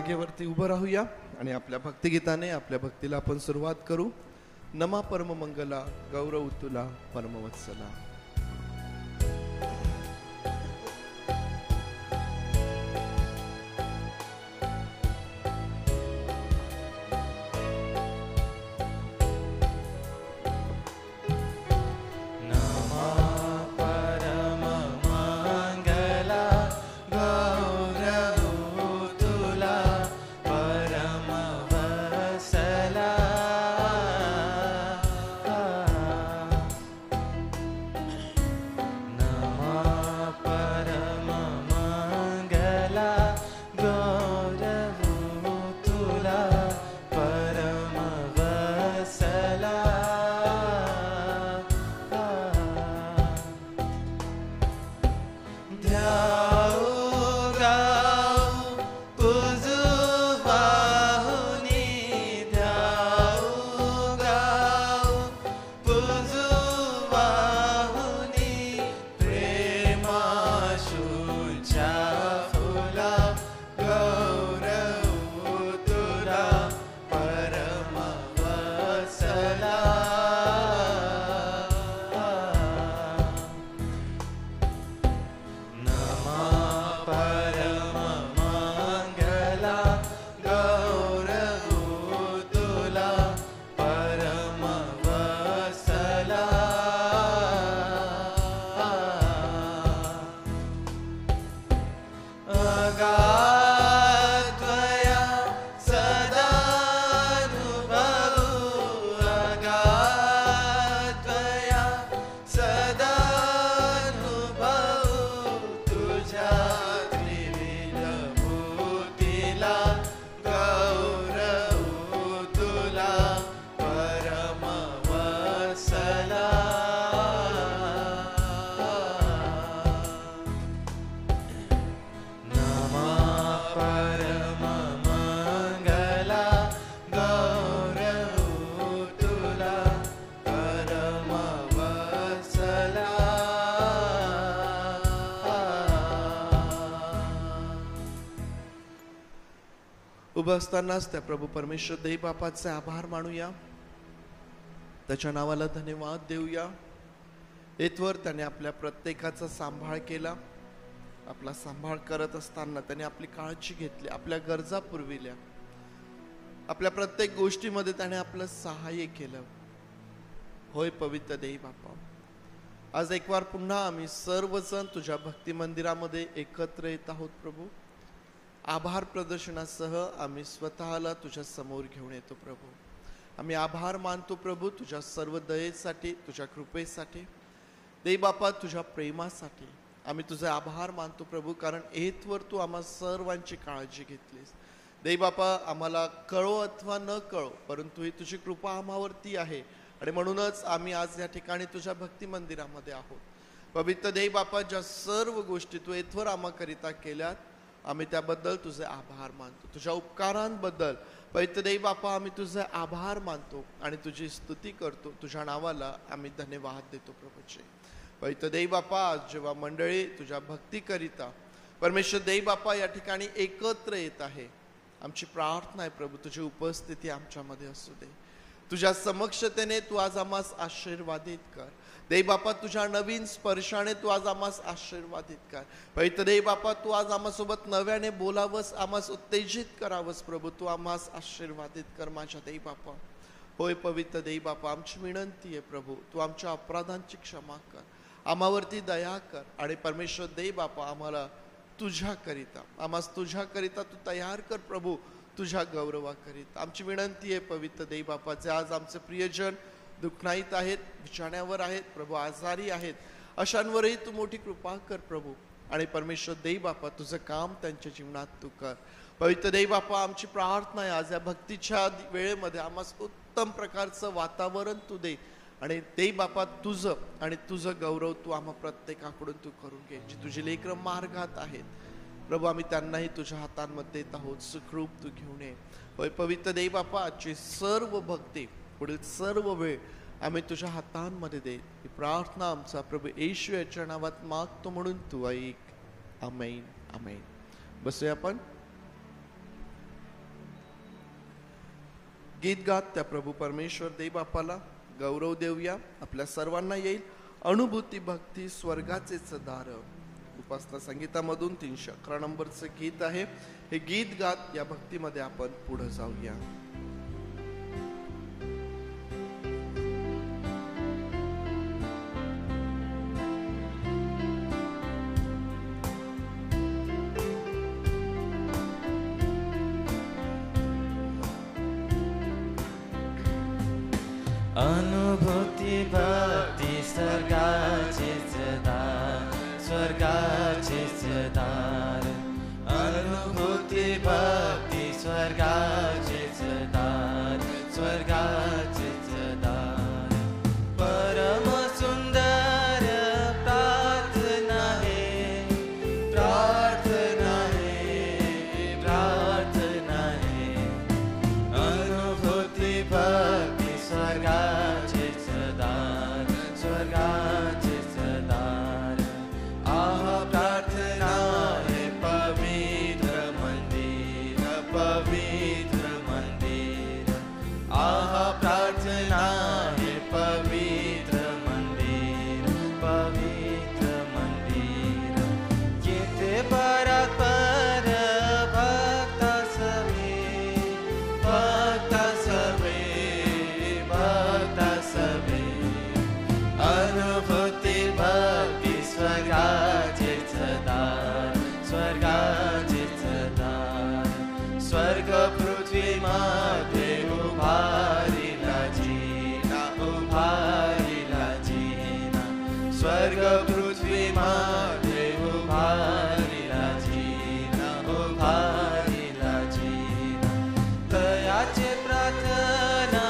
जागेवरती उभं राहूया आणि आपल्या भक्तिगीताने आपल्या भक्तीला आपण सुरुवात करू. नमा परममंगला गौरव तुला परमवत्सला. उभं असतानाच त्या प्रभू परमेश्वर देव बापाचे आभार मानूया, त्याच्या नावाला धन्यवाद देऊया. येथवर त्याने आपल्या प्रत्येकाचा सांभाळ केला. आपला सांभाळ करत असताना त्याने आपली काळजी घेतली, आपल्या गरजा पुरविल्या, आपल्या प्रत्येक गोष्टीमध्ये त्याने आपलं सहाय्य केलं. होय पवित्र देव बापा, आज एक वार पुन्हा आम्ही सर्वजण तुझ्या भक्ती मंदिरामध्ये एकत्र येत आहोत प्रभू. आभार प्रदर्शनासह आम्ही स्वतःला तुझ्या समोर घेऊन येतो प्रभू. आम्ही आभार मानतो प्रभू तुझ्या सर्व दयेसाठी, तुझ्या कृपेसाठी, देव बापा तुझ्या प्रेमासाठी आम्ही तुझे आभार मानतो प्रभू. कारण येथवर तू आम्हा सर्वांची काळजी घेतलीस देव बापा. आम्हाला कळो अथवा न कळो, परंतु ही तुझी कृपा आम्हावरती आहे आणि म्हणूनच आम्ही आज या ठिकाणी तुझ्या भक्ती मंदिरामध्ये आहोत. पवित्र देव बापा, ज्या सर्व गोष्टी तू येथवर आम्हाकरिता केल्यात आम्ही त्याबद्दल तुझे आभार मानतो. तुझ्या उपकारांबद्दल पवित्र देव बापा आम्ही तुझे आभार मानतो आणि तुझी स्तुती करतो. तुझ्या नावाला आम्ही धन्यवाद देतो प्रभूचे. पवित्र देव बापा, आज जेव्हा मंडळी तुझ्या भक्तीकरिता परमेश्वर देव बापा या ठिकाणी एकत्र येत आहे, आमची प्रार्थना आहे प्रभू तुझी उपस्थिती आमच्यामध्ये असू दे. तुझ्या समक्षतेने तू आज आम्हास आशीर्वादित कर देव बापा. तुझ्या नवीन स्पर्शाने तू आज आम्हास आशीर्वादित कर पवित्र देव बापा. तू आज आम्हासोबत नव्याने बोलावंस, आम्हास उत्तेजित करावंस प्रभू. तू आम्हास आशीर्वादित कर माझ्या देव बापा. होय पवित्र देव बापा, आमची विनंती आहे प्रभू, तू आमच्या अपराधांची क्षमा कर, आम्हावरती दया कर आणि परमेश्वर देव बापा आम्हाला तुझ्याकरिता, आम्हास तुझ्याकरिता तू तयार कर प्रभू, तुझ्या गौरवाकरिता. आमची विनंती आहे पवित्र देव बापा, जे आज आमचे प्रियजन दुःखनाईत आहेत, बिछाण्यावर आहेत प्रभू, आजारी आहेत, अशांवरही तू मोठी कृपा कर प्रभू. आणि परमेश्वर देव बापा तुझं काम त्यांच्या जीवनात तू कर पवित्र देव बापा. आमची प्रार्थना आहे आज या भक्तीच्या वेळेमध्ये आम्हाला उत्तम प्रकारचं वातावरण तू दे आणि देव बापा तुझं आणि तुझं गौरव तू आम्हा प्रत्येकाकडून तू करून घे. जी तुझी लेकरं मार्गात आहेत प्रभू, आम्ही त्यांनाही तुझ्या हातांमध्ये देत आहोत, सुखरूप तू घेऊन ये. होय पवित्र देव बापा, आजची सर्व भक्ती पुढील सर्व वेळ आम्ही तुझ्या हातांमध्ये दे. ही प्रार्थना आमचा प्रभू येशू याच्या नावात मागतो म्हणून तू ऐक. आमेन आमेन. बसूया आपण. गीत गात त्या प्रभू परमेश्वर देव बापाला गौरव देऊया. आपल्या सर्वांना येईल अनुभूती भक्ती स्वर्गाचेच दार. उपासना संगीतामधून 311 नंबरचं गीत आहे. हे गीत गात या भक्तीमध्ये आपण पुढे जाऊया. अनुभूती भक्ती स्वर्गाचेच दार, स्वर्गाचेच दार. अनुभूती भक्ती स्वर्गाचेच दार, स्वर्गाचेच दार. परम सुंदर प्रार्थना हे, प्रार्थना हे, प्रार्थना हे. अनुभूती भक्ती स्वर्गाचेच दार, स्वर्गाचेच दार. आह प्रार्थना हे पवित्र मंदिर, पवित्र मंदिर. आह प्रार्थना हे पवित्र मंदिर, पवित्र मंदिर. येथे परात्पर भक्ता सवे, भक्ता सवे, भक्ता सवे. अनुभूती भक्ती स्वर्गाचेच दार, स्वर्गाचेच दार. स्वर्ग पृथ्वीमध्ये उभारिला जिना, उभारिला जिना. स्वर्ग पृथ्वीमध्ये उभारिला जिना, उभारिला जिना. दयाचे प्रार्थना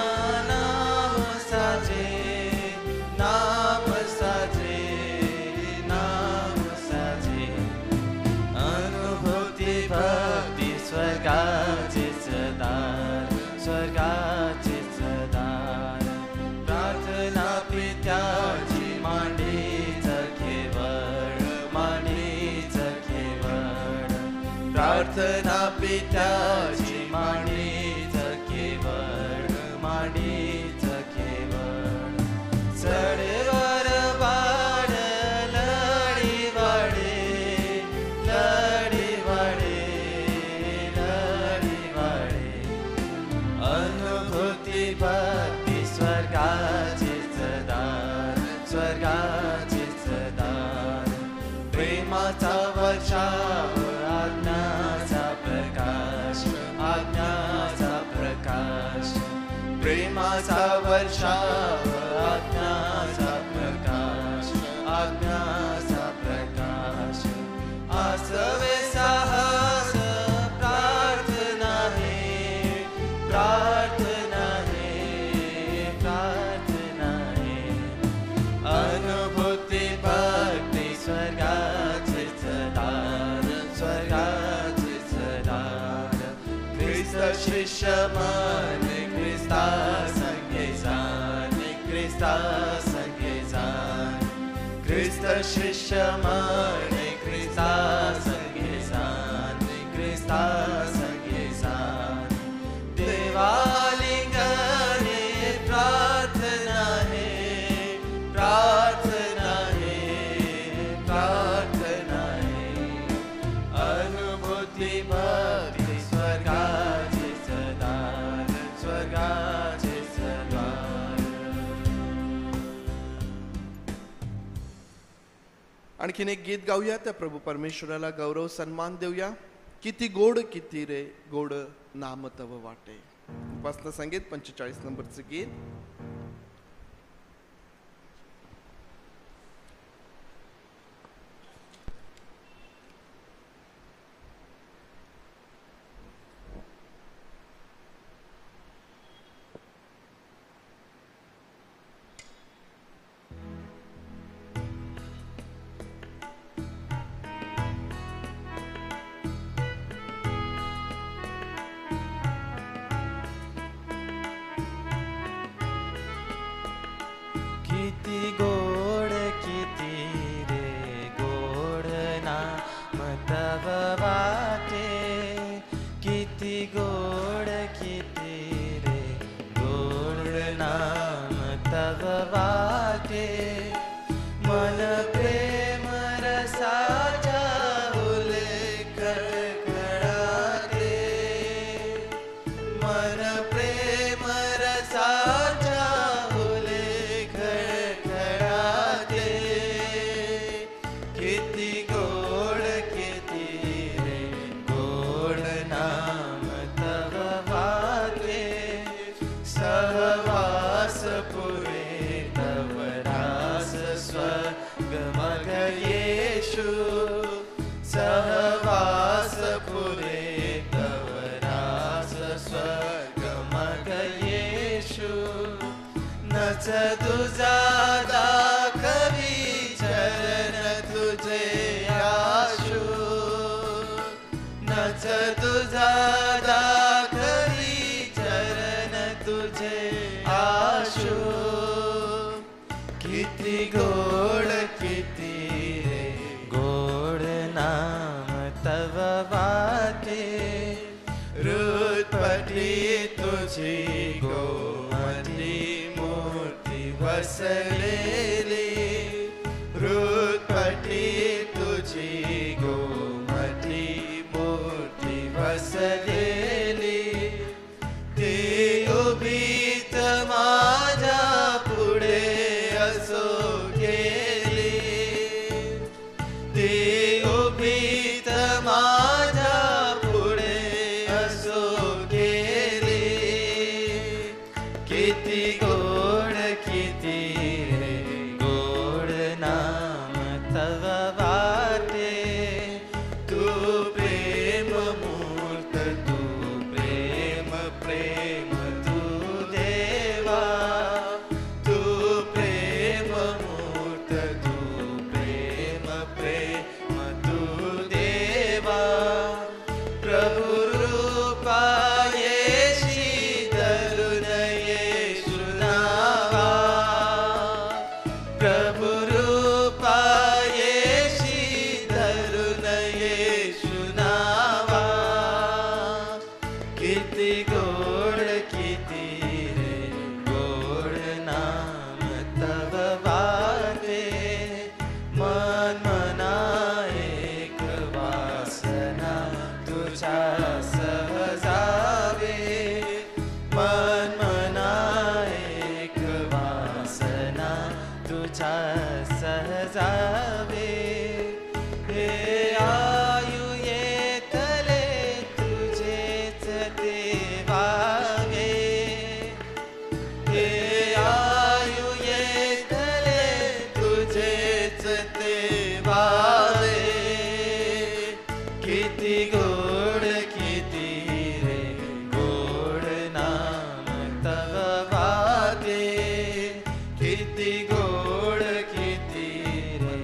नाम साजे, नाम साजे, नाम साजे. अनुभूती भक्ती स्वर्गाचेच दार, स्वर्गाचेच दार. प्रार्थना पित्याची मांडीच केवळ, मांडीच केवळ. प्रार्थना पित्याची मांडीच केवळ, मांडीच केवळ. चढवर वाढ लढी वाढे, लढी वाढे, लढी वाढे. अनुभूती भक्ती स्वर्गाचेच दार, स्वर्गाचेच दार. प्रेमाचा वर्षाव आज्ञाचा प्रकाश, आज्ञाचा प्रकाश. प्रेमाचा वर्षाव आज्ञाचा प्रकाश, आज्ञाचा प्रकाश. आसवे साहस प्रार्थना हे, प्रार्थना हे, प्रार्थना हे. अनुभूती भक्ती स्वर्गाचेच दार, स्वर्गाचेच दार. ख्रिस्त शिष्य मन ख्रिस्ता संगे जाण, ख्रिस्ता संगे जाण. ख्रिस्त शिष्य मन ख्रिस्ता संगे जाण, ख्रिस्ता संगे जाण. देवालिंगने प्रार्थना हे, प्रार्थना हे, प्रार्थना हे. अनुभूती भक्ती स्वर्गाचेच दार, स्वर्गाचेच दार. आणखीन एक गीत गाऊया. त्या प्रभू परमेश्वराला गौरव सन्मान देऊया. किती गोड किती रे गोड नाम तव वाटे. उपासना संगीत 45 नंबरचं गीत. किती गोड किती रे गोड नाम तव वाटे. किती गोड किती रे तव वाटे हृदपटी तुझी गोमती मूर्ती वसलेली हृदपटी तुझी गोमती मूर्ती वसलेली ती उभीत माझ्या पुढे असो गेली ती उभीत माझ्या पुढे असो गेली किती गोड किती रे गोड नाम तव वाटे तू प्रेम मूर्त तू प्रेम प्रेम तू देवा तू प्रेम मूर्त तू प्रेम प्रेम तू देवा प्रभु रूपा येशी धरून येशू नावा प्रभु रूपा येशी धरून येशू नावा किती गोड किती रे गोड नाम तव वाटे मन मना एक वासना तुझ्या सहजावे मन मना एक वासना तुझ्या सहजावे हे आयु येतले तुझेच देवावे हे आयु येतले तुझेच ते वावे किती गोड किती रे गोड नाम तव वाटे किती गोड किती रे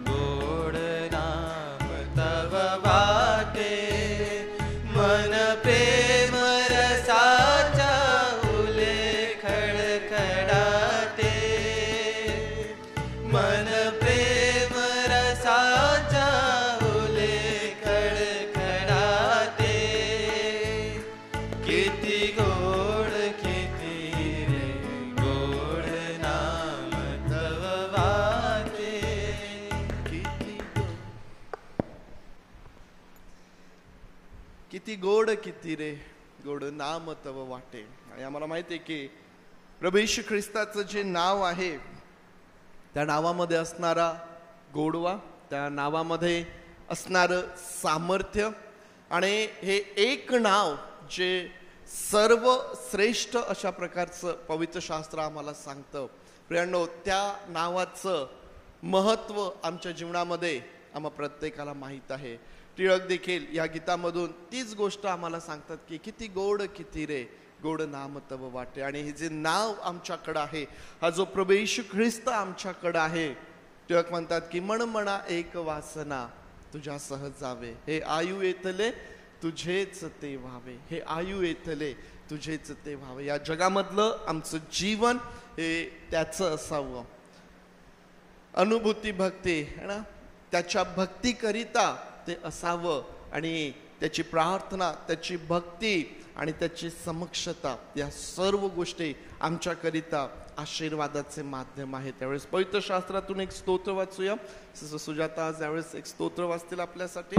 गोड नाम तव वाटे मन प्रेम रसाच्या उले खडखडाटे मन प्रेम रसाच्या उले खडखडाटे किती गोड किती रे गोड नाम तव वाटे किती गोड किती रे गोड नाम तव वाटे. आणि आम्हाला माहिती आहे की प्रभू येशू ख्रिस्ताचं जे नाव आहे त्या नावामध्ये असणारा गोडवा त्या नावामध्ये असणारं सामर्थ्य आणि हे एक नाव जे सर्व श्रेष्ठ अशा प्रकारचं पवित्र शास्त्र आम्हाला सांगतं. प्रियांनो, त्या नावाचं महत्त्व आमच्या जीवनामध्ये आम्हा प्रत्येकाला माहीत आहे. टिळक देखील या गीतामधून तीच गोष्ट आम्हाला सांगतात की किती गोड किती रे गोड नाम तव वाटे. आणि हे जे नाव आमच्याकडं आहे, हा जो प्रभू येशू ख्रिस्त आमच्याकडं आहे, टिळक म्हणतात की मणमणा एक वासना तुझ्या सहज जावे, हे आयु येतले तुझेच ते व्हावे, हे आयु येतले तुझेच ते व्हावे. या जगामधलं आमचं जीवन हे त्याचं असावं. अनुभूती भक्ती है ना, त्याच्या भक्तीकरिता ते असावं आणि त्याची प्रार्थना, त्याची भक्ती आणि त्याची समक्षता या सर्व गोष्टी आमच्याकरिता आशीर्वादाचे माध्यम आहे. त्यावेळेस पवित्र शास्त्रातून एक स्तोत्र वाचूया. सुजाता आज यावेळेस एक स्तोत्र वाचतील आपल्यासाठी.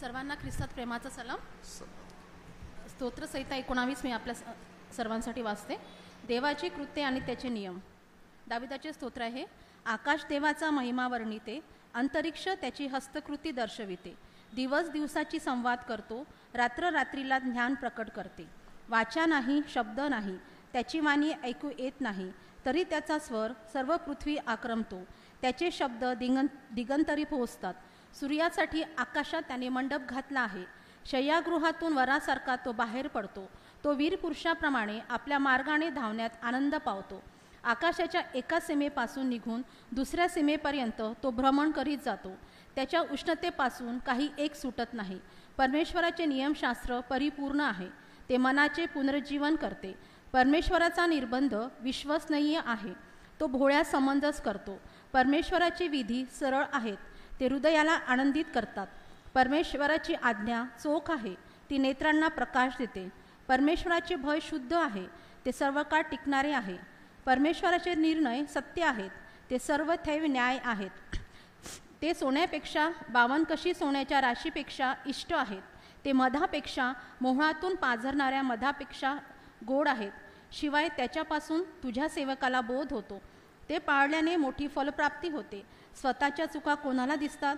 सर्वांना ख्रिस्तात प्रेमाचा सलाम. स्तोत्र संहिता 19 मी आपल्या सर्वांसाठी वाचते. देवाची कृत्ये आणि त्याचे नियम. दाविदाचे स्तोत्र आहे. आकाश देवाचा महिमा वर्णिते, अंतरिक्ष त्याची हस्तकृती दर्शविते. दिवस दिवसाची संवाद करतो, रात्र रात्रीला ज्ञान प्रकट करते. वाचा नाही, शब्द नाही, त्याची वाणी ऐकू येत नाही, तरी त्याचा स्वर सर्व पृथ्वी आक्रमतो. त्याचे शब्द दिगंतरी पोहोचतात. सूर्यासाठी आकाशात त्याने मंडप घातला आहे. शय्यागृहातून वरासारखा तो बाहेर पडतो. तो वीर पुरुषाप्रमाणे आपल्या मार्गाने धावण्यात आनंद पावतो. आकाशाच्या एका सीमेपासून निघून दुसऱ्या सीमेपर्यंत तो भ्रमण करीत जातो. त्याच्या उष्णतेपासून काही एक सुटत नाही. परमेश्वराचे नियमशास्त्र परिपूर्ण आहे, ते मनाचे पुनरुज्जीवन करते. परमेश्वराचा निर्बंध विश्वसनीय आहे, तो भोळ्या समंजस करतो. परमेश्वराची विधी सरळ आहेत, ते हृदयाला आनंदित करतात. परमेश्वराची आज्ञा चोख आहे, ती नेत्रांना प्रकाश देते. परमेश्वराचे भय शुद्ध आहे, ते सर्व काळ टिकणारे आहे. परमेश्वराचे निर्णय सत्य आहेत, ते सर्व थैव न्याय आहेत. ते सोन्यापेक्षा 52 कशी सोन्याच्या राशीपेक्षा इष्ट आहेत. ते मधापेक्षा मोहळातून पाझरणाऱ्या मधापेक्षा गोड आहेत. शिवाय त्याच्यापासून तुझ्या सेवकाला बोध होतो. ते पाळल्याने मोठी फलप्राप्ती होते. स्वतःच्या चुका कोणाला दिसतात?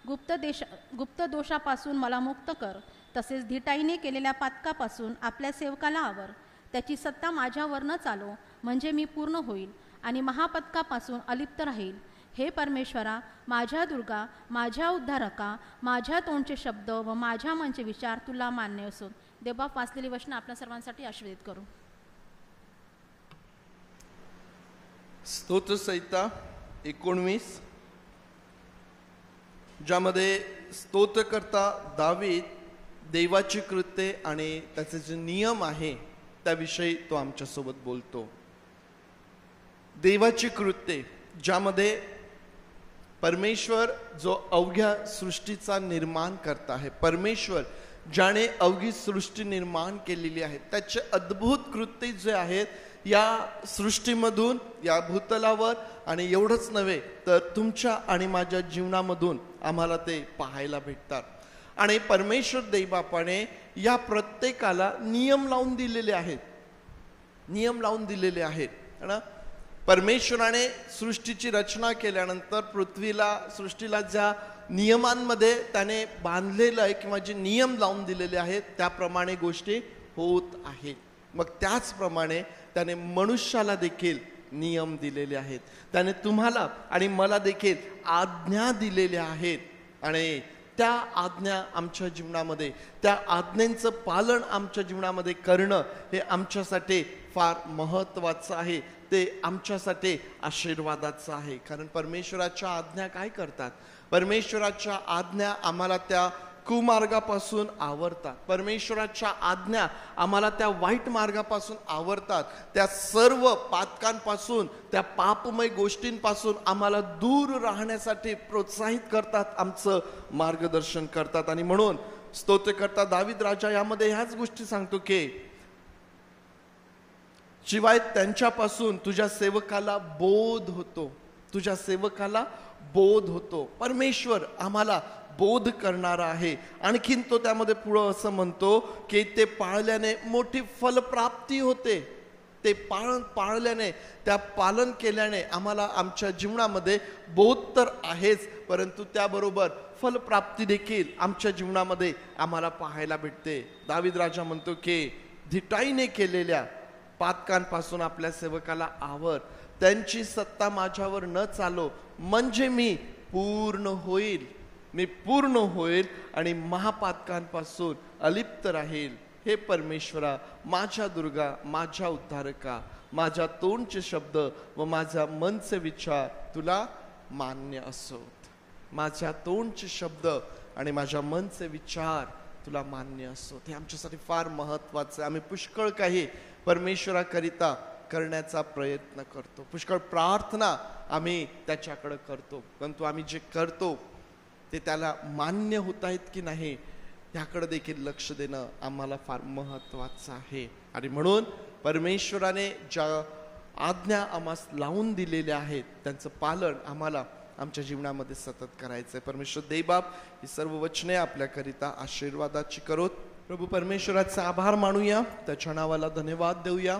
गुप्त दोषापासून मला मुक्त कर. तसेच धिटाईने केलेल्या पातकापासून आपल्या सेवकाला आवर. त्याची सत्ता माझ्यावर न चालो, म्हणजे मी पूर्ण होईल आणि महापतकापासून अलिप्त राहील. हे परमेश्वरा, माझ्या दुर्गा, माझ्या उद्धारका, माझ्या तोंडचे शब्द व माझ्या मनचे विचार तुला मान्य असो. देवबाप वाचलेली वचनं आपल्या सर्वांसाठी आशीर्वादित करू. स्तोत्रसंहिता 19, ज्यामध्ये स्तोत्रकर्ता दावीद देवाची कृत्ये आणि त्याचे जे नियम आहे त्याविषयी तो आमच्यासोबत बोलतो. देवाची कृत्ये, ज्यामध्ये परमेश्वर जो अवघ्या सृष्टीचा निर्माण करता आहे, परमेश्वर ज्याने अवघी सृष्टी निर्माण केलेली आहे, त्याचे अद्भुत कृत्ये जे आहेत या सृष्टीमधून, या भूतलावर, आणि एवढंच नव्हे तर तुमच्या आणि माझ्या जीवनामधून आम्हाला ते पाहायला भेटतात. आणि परमेश्वर देवबापाने या प्रत्येकाला नियम लावून दिलेले आहेत, नियम लावून दिलेले आहेत ना. परमेश्वराने सृष्टीची रचना केल्यानंतर सृष्टीला ज्या नियमांमध्ये त्याने बांधलेलं आहे किंवा जे नियम लावून दिलेले आहेत त्याप्रमाणे गोष्टी होत आहेत. मग त्याचप्रमाणे त्याने मनुष्याला देखील नियम दिलेले आहेत. त्याने तुम्हाला आणि मला देखील आज्ञा दिलेल्या आहेत. आणि त्या आज्ञा आमच्या जीवनामध्ये, त्या आज्ञांचं पालन आमच्या जीवनामध्ये करणं हे आमच्यासाठी फार महत्त्वाचं आहे. ते आमच्यासाठी आशीर्वादाचं आहे. कारण परमेश्वराच्या आज्ञा काय करतात? परमेश्वराच्या आज्ञा आम्हाला त्या कुमार्गापासून आवरतात. परमेश्वराच्या आज्ञा आम्हाला त्या वाईट मार्गापासून आवरतात. त्या सर्व पातकांपासून, त्या पापमय गोष्टींपासून आम्हाला दूर राहण्यासाठी प्रोत्साहित करतात, आमचं मार्गदर्शन करतात. आणि म्हणून स्तोत्रकर्ता दावीद राजा यामध्ये ह्याच गोष्टी सांगतो की शिवाय त्यांच्यापासून तुझ्या सेवकाला बोध होतो, तुझ्या सेवकाला बोध होतो. परमेश्वर आम्हाला बोध करणारा आहे. आणखीन तो त्यामध्ये पुढं असं म्हणतो की ते पाळल्याने मोठी फलप्राप्ती होते. ते पाळल्याने, त्या पालन केल्याने आम्हाला आमच्या जीवनामध्ये बोध तर आहेच, परंतु त्याबरोबर फलप्राप्ती देखील आमच्या जीवनामध्ये आम्हाला पाहायला भेटते. दावीद राजा म्हणतो की धिटाईने केलेल्या पातकांपासून आपल्या सेवकाला आवर. त्यांची सत्ता माझ्यावर न चालो, म्हणजे मी पूर्ण होईल, मी पूर्ण होईल आणि महापातकांपासून अलिप्त राहील. हे परमेश्वरा, माझ्या दुर्गा, माझ्या उद्धारका, माझ्या तोंडचे शब्द व माझ्या मनचे विचार तुला मान्य असोत. माझ्या तोंडचे शब्द आणि माझ्या मनचे विचार तुला मान्य असोत. हे आमच्यासाठी फार महत्वाचं आहे. आम्ही पुष्कळ काही परमेश्वराकरिता करण्याचा प्रयत्न करतो, पुष्कळ प्रार्थना आम्ही त्याच्याकडे करतो, परंतु आम्ही जे करतो ते त्याला मान्य होत आहेत की नाही याकडे देखील लक्ष देणं आम्हाला फार महत्वाचं आहे. आणि म्हणून परमेश्वराने ज्या आज्ञा आम्हास लावून दिलेल्या आहेत त्यांचं पालन आम्हाला आमच्या जीवनामध्ये सतत करायचं आहे. परमेश्वर देवबाप ही सर्व वचने आपल्याकरिता आशीर्वादाची करोत. प्रभू परमेश्वराचा आभार मानूया, त्याच्या नावाला धन्यवाद देऊया,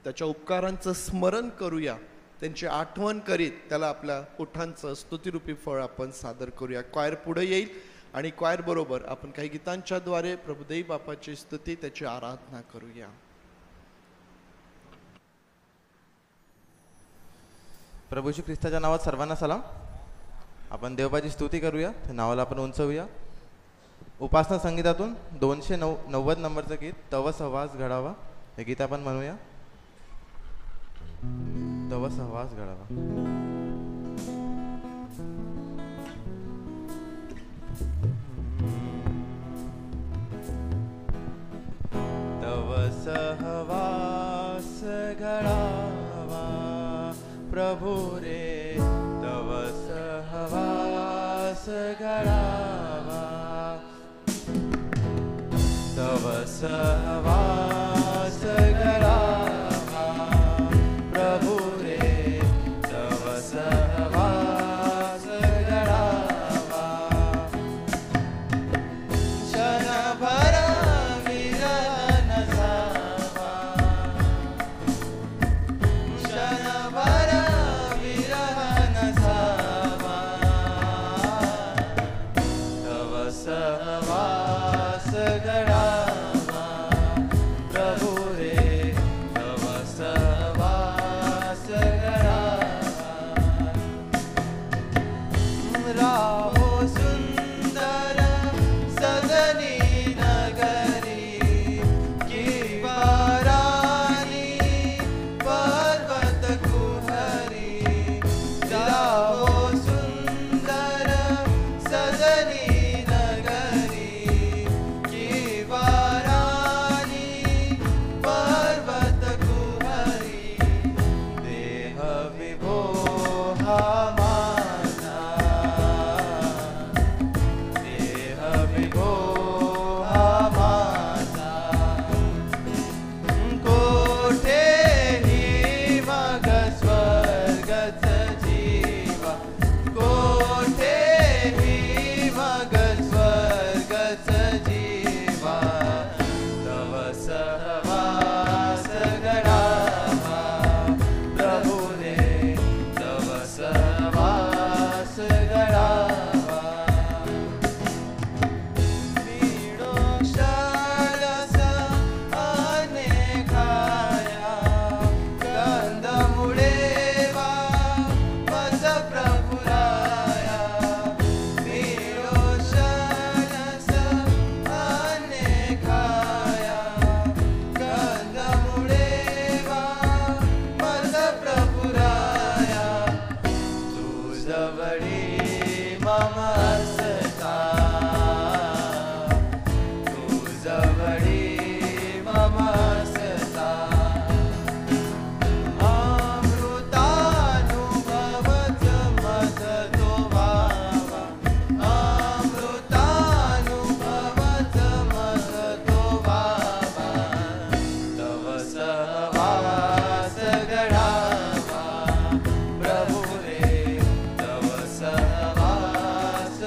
त्याच्या उपकारांचं स्मरण करूया, त्यांची आठवण करीत त्याला आपल्या ओठांचं स्तुतिरूपी फळ आपण सादर करूया. क्वायर पुढे येईल आणि क्वायर बरोबर आपण काही गीतांच्या द्वारे प्रभुदेव बापाची स्तुती, त्याची आराधना करूया. प्रभू श्री ख्रिस्ताच्या नावात सर्वांना सलाम. आपण देवबाची स्तुती करूया, त्या नावाला आपण उंचवूया. उपासना संगीतातून 290 नंबरचं गीत तव सहवास घडावा, हे गीत आपण म्हणूया. तव सहवास घडावा. तव सहवास घडावा प्रभु रे, तव घडावा तव सहवास घडावा प्रभु रे तव सहवास घडावा क्षणभर विरह नसावा क्षणभर विरह नसावा तव सहवास घडावा प्रभु रे तव सहवास घडावा राहो सुंदर सदनी नगरी किंवा रानी पर्वत कुहरी राहो सुंदर सदनी नगरी किंवा रानी पर्वत कुहरी देह विभो हा माझा देह विभो हा माझा कोठेही मग स्वर्गच जीवा कोठेही मग स्वर्गच जीवा तव सहवास घडावा प्रभु रे तव सहवास घडावा नीडो शारस अनेकाया कंदमुळे वा मज प्रभुराया नीडो शारस अनेकाया कंदमुळे वा मज प्रभुराया तुझवडी मम असता तुझवडी मम असता अमृतानुभवच मज तो व्हावा अमृतानुभवच मज तो व्हावा तव सहवास घडावा प्रभु रे तव सहवास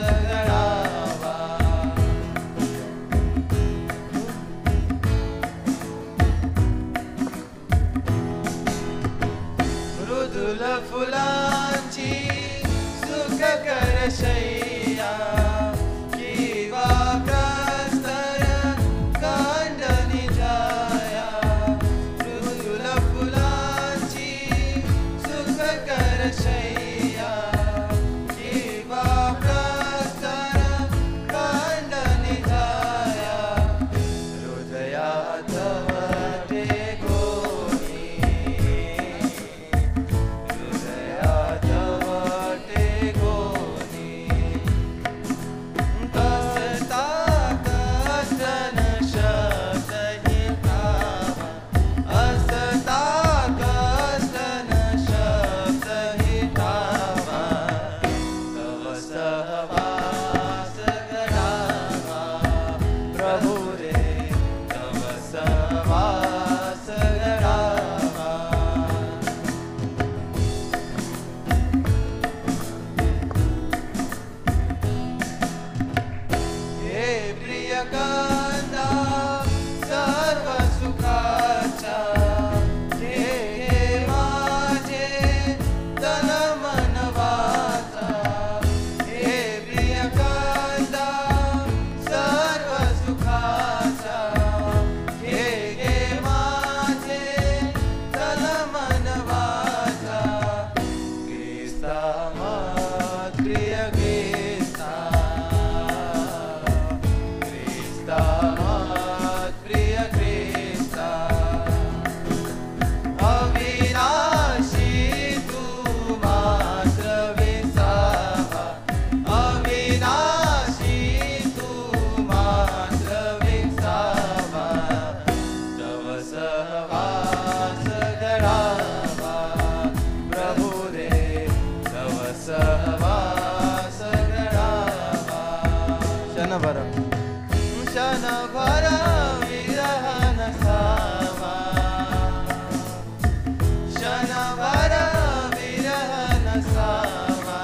क्षणभर क्षणभर विरह नसावा क्षणभर विरह नसावा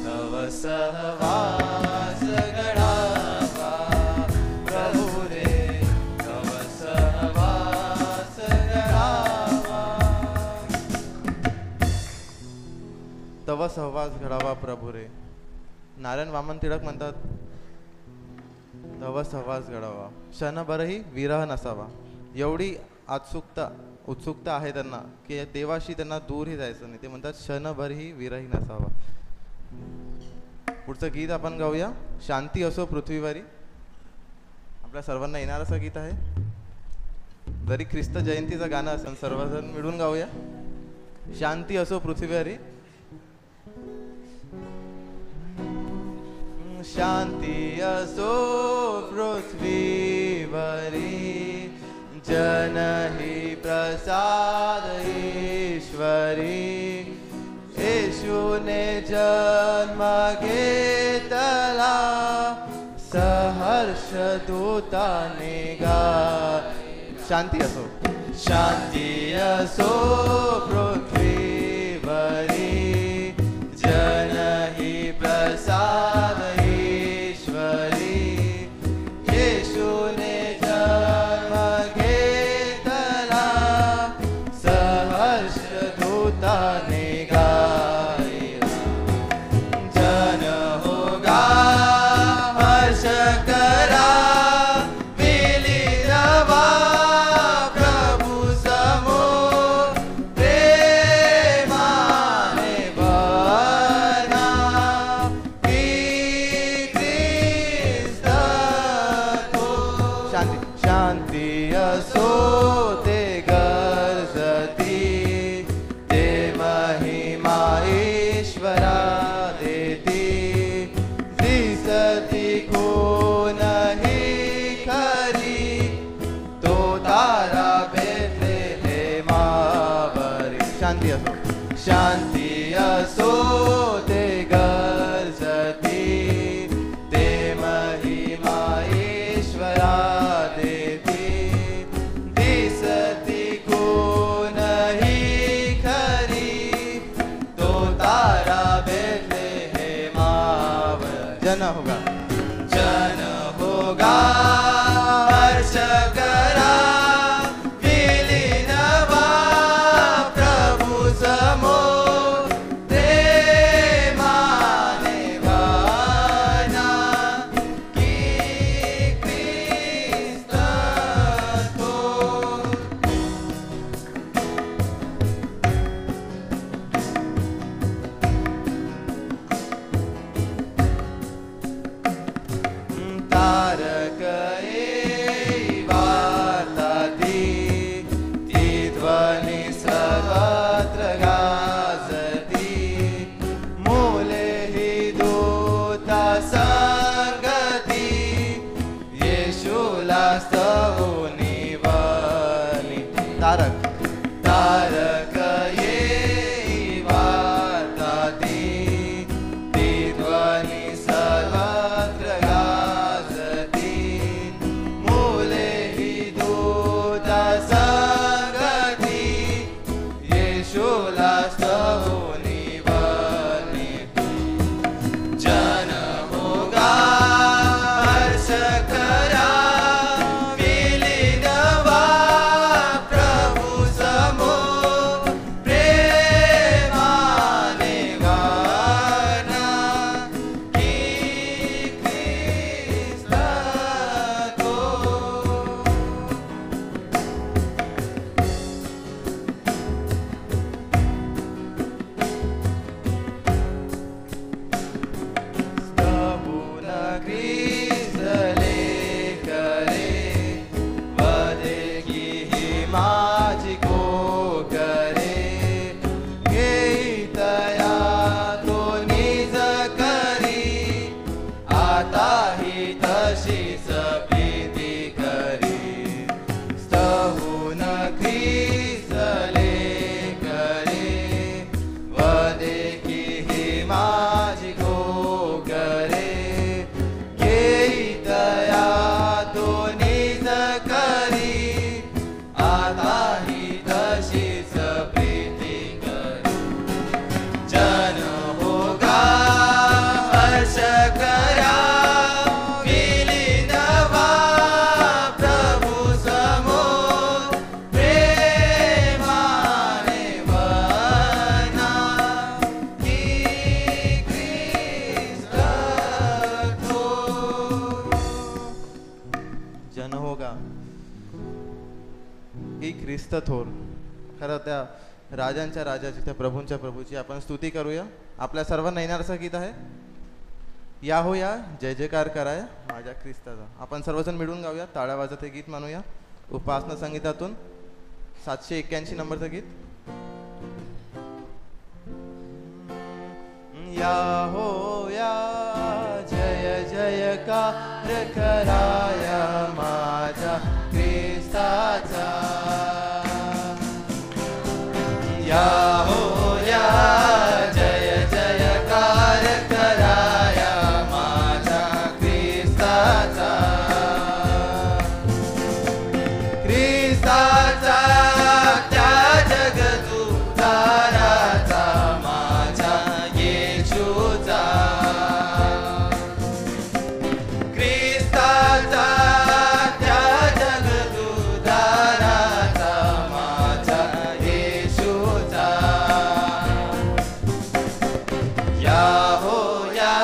तव सहवास घडावा प्रभु रे तव सहवास घडावा तव सहवास घडावा प्रभू रे. नारायण वामन टिळक म्हणतात तव सहवास घडावा क्षणभरही विरह नसावा. एवढी उत्सुकता आहे त्यांना की देवाशी त्यांना दूरही जायचं नाही. ते म्हणतात क्षणभरही विरही नसावा. पुढचं गीत आपण गाऊया, शांती असो पृथ्वीवरी. आपल्या सर्वांना येणार असं गीत आहे. जरी ख्रिस्त जयंतीचं गाणं असेल सर्वजण मिळून गाऊया, शांती असो पृथ्वीवरी. शांती असो पृथ्वीवरी जनहि प्रसाद ईश्वरी. येशूने जन्म घेतला सहर्ष दूताने गा. शांती असो शांती असो पृथ्वीवरी जनहि प्रसाद ईश्वरी. येशूने जन्म घेतला सहर्ष दूताने गायला. जन होगा हर्ष करा विलीन व्हा प्रभु समोर प्रेमाने बना की ख्रिस्त तो. शांती असो ते गरजती ते महिमा ईश्वरा देती. दिसती कोणही खरी तो तारा बेथलेहेमावरी. शांती असो ते गरजती ते महिमा ईश्वरा देती. दिसती कोणही खरी तो तारा बेथलेहेमावर. जन होगा हर्ष करा विलीन व्हा प्रभु समोर प्रेमाने बना की ख्रिस्त तो. तारक ख्रिस्त थोर. खरं त्या राजांच्या राजाची, त्या प्रभूंच्या प्रभूची आपण स्तुती करूया. आपल्या सर्वांना येणारं गीत आहे, या हो या जय जयकार कराय माझ्या ख्रिस्ताचा. आपण सर्वजण मिळून गाऊया, टाळ्या वाजत हे गीत म्हणूया. उपासना संगीतातून 781 नंबरचं गीत. या हो या जय जयकार कराय माझ्या ख्रिस्ताचा. या हो या जय जयकार कराय माझ्या ख्रिस्ताचा. ख्रिस्ताचा त्या जगदुद्धाराचा माझ्या येशूचा. ख्रिस्ताचा त्या जगदुद्धाराचा माझ्या येशूचा. या हो या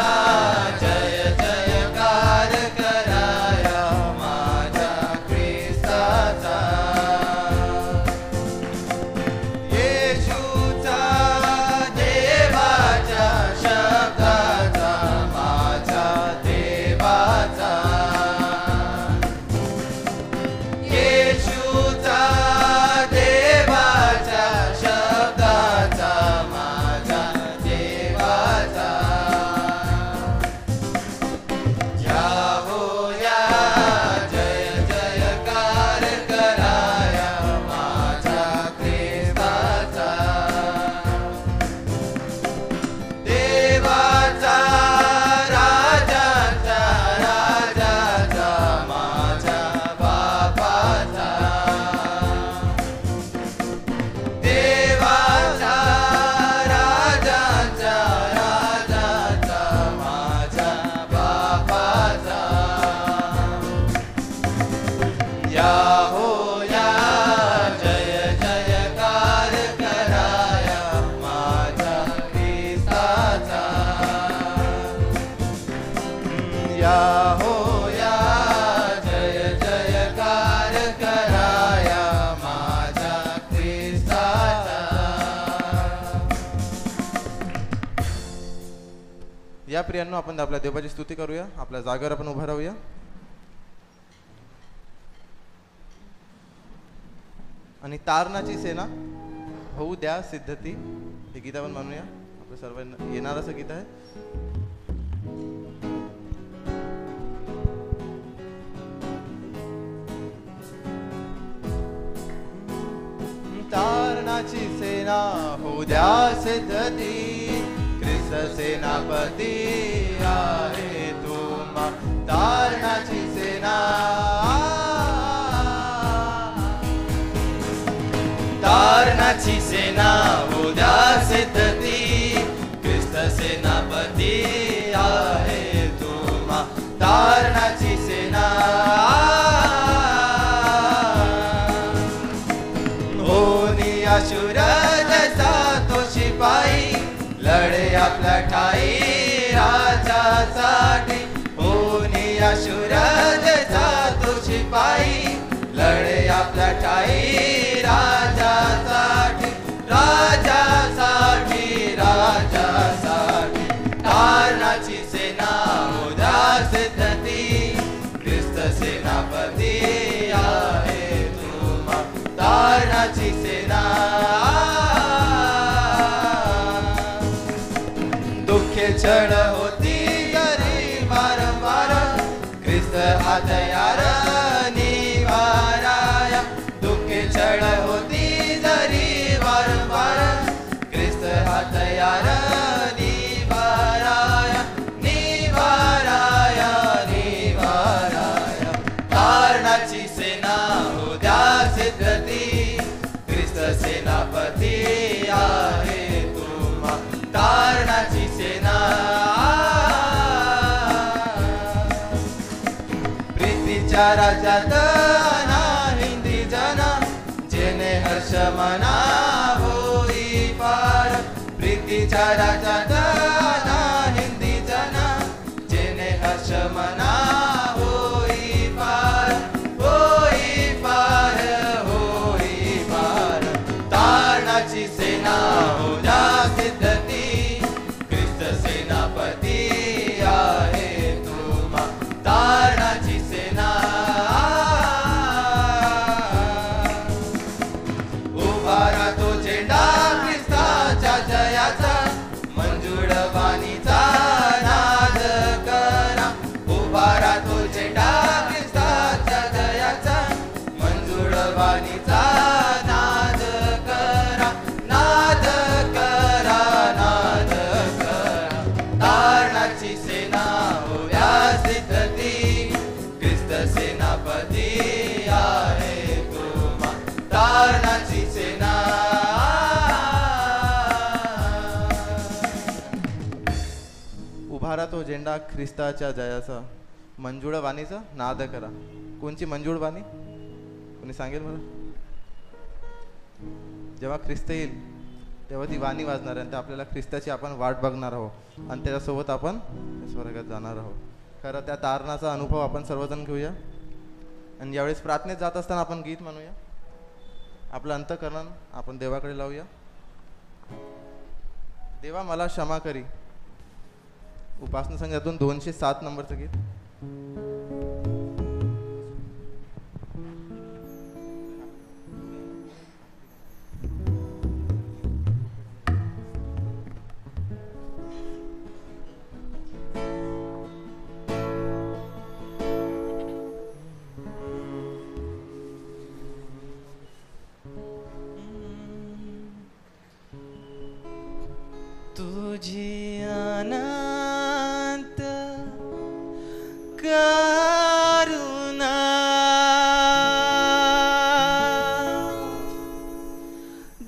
जय जयकार कराय माझ्या ख्रिस्ताचा. येशूचा देवाच्या शब्दाचा माझ्या देवाचा. येशूचा देवाच्या शब्दाचा माझ्या देवाचा. या हो या जय जयकार कराय माझ्या ख्रिस्ताचा. देवाचा राजाचा राजाचा माझ्या बापाचा. देवाचा राजाचा राजाचा माझ्या बापाचा. या हो या जय जयकार कराय माझ्या ख्रिस्ताचा. या हो या जय जयकार कराय माझ्या ख्रिस्ताचा. या प्रियांनो, आपण आपल्या देवाची स्तुती करूया. आपल्या जागेवर आपण उभा राहूया. आणि तारणाची सेना होऊ द्या सिद्धती हे गीत आपण म्हणूया. आपलं सर्वांना येणार असं गीत आहे. तारणाची सेना होऊ द्या सिद्धती, ख्रिस्त सेनापती आहे तुम्हा. तारणाची सेना, तारणाची सेना होऊ द्या सिद्धती, ख्रिस्त सेनापती आहे तुम्हा. तारणाची सेना होनी अशुर जसा तो शिपाई, लढे आपल्या ठाई राजासाठी. होनी अशुर जसा तो शिपाई, लढे आपल्या ठाई राजासाठी. राजासाठी राजासाठी तारणाची सेना होऊ द्या सिद्धती, ख्रिस्त सेनापती आहे तुम्हा. तारणाची सेना दुःखे छळ होती तरी वारंवार, ख्रिस्त हा तयार निवाराया. दुःखे छळ होती जरी वारंवार, ख्रिस्त हा तयार निवाराया. निवाराया निवाराया तारणाची सेना होऊ द्या सिद्धती, ख्रिस्त सेनापती आहे तुम्हा. तारणाची सेना प्रीतीच्या राज्यात हिंदी जना, जेने हर्ष मना होई पार. प्रीतीच्या राज्यात हिंदी जना, जेने हर्ष मना होई पार. होई पार होई पार तारणाची सेना होव्या सिद्धती, ख्रिस्त सेनापती आहे तुम्हा. तारणाची सेना उभारा तो झेंडा ख्रिस्ताच्या जयाचा, मंजुळ वाणीचा नाद करा. कोणची मंजुळ वाणी कोणी सांगेल मला? जेव्हा ख्रिस्त येईल तेव्हा ती वाणी वाजणार आहे आणि आपल्याला ख्रिस्ताची आपण वाट बघणार आहोत आणि त्याच्यासोबत आपण स्वर्गात जाणार आहोत. खरं त्या तारणाचा अनुभव आपण सर्वजण घेऊया आणि यावेळेस प्रार्थनेत जात असताना आपण गीत म्हणूया. आपलं अंतःकरण आपण देवाकडे लावूया. देवा मला क्षमा करी, उपासना संघातून 207 नंबरचं गीत. तुझी अनंत करुणा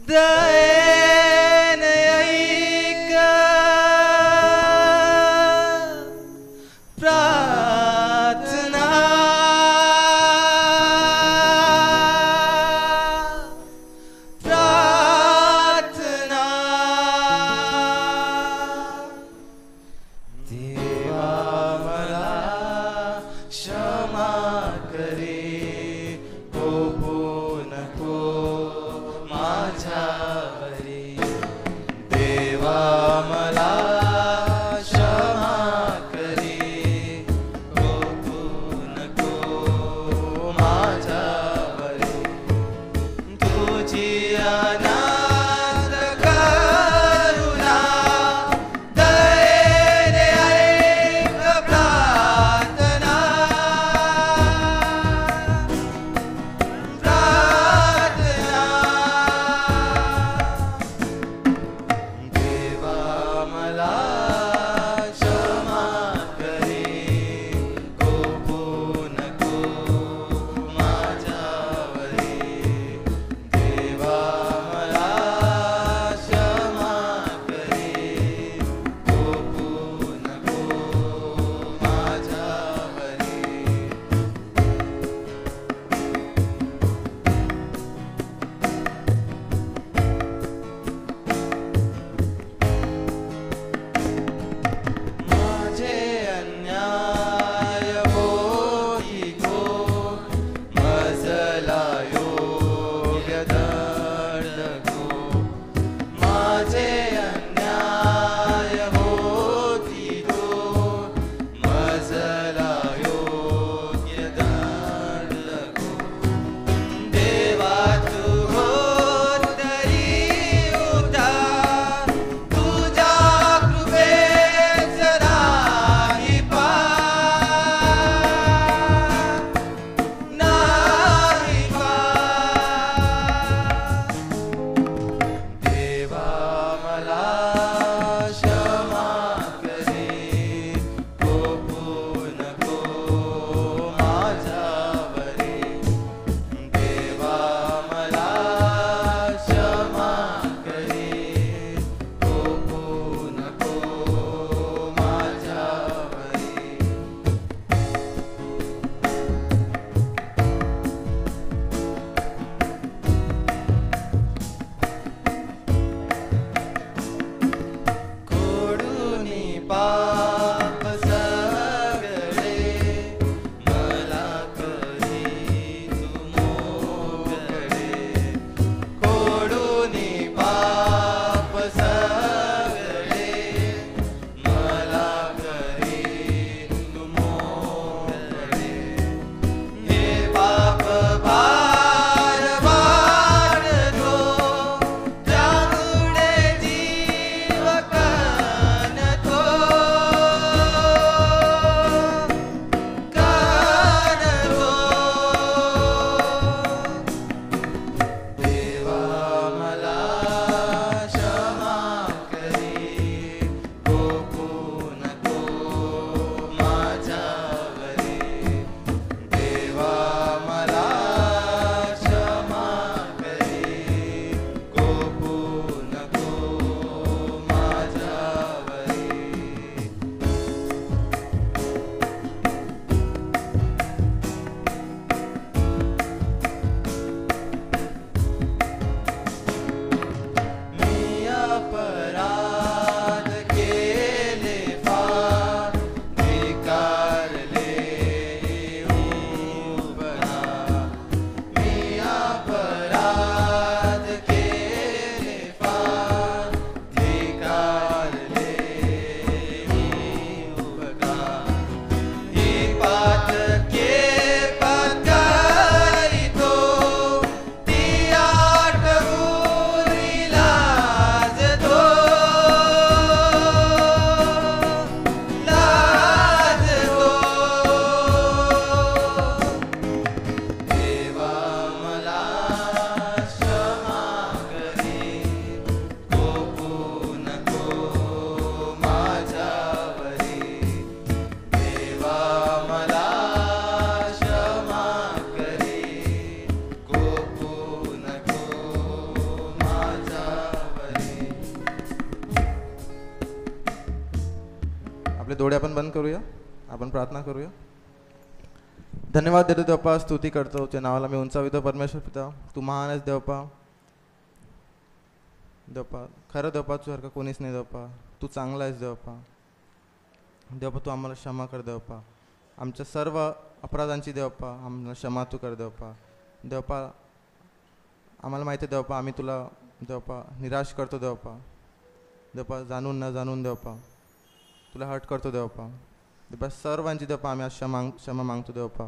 दयेने ऐक प्रार्थना, आपले डोळे आपण बंद करूया, आपण प्रार्थना करूया. धन्यवाद देतो देवपा, स्तुती करतो तुझ्या नावाला मी उंचावितो परमेश्वर पिता. तू महान आहेस देवपा. देवपा खरं देवपा तुझ्यासारखं कोणीच नाही देवपा. तू चांगला आहेस देवपा. देवपा तू आम्हाला क्षमा कर देवपा. आमच्या सर्व अपराधांची देवपा आम्हाला क्षमा तू कर देवपा. देवपा आम्हाला माहिती आहे देवपा आम्ही तुला देवपा निराश करतो देवपा. देवपा जाणून न जाणून देवपा तुला हर्ट करतो देवपा. देवपा सर्वांची देवपा आम्ही आज क्षमा मागतो देवपा.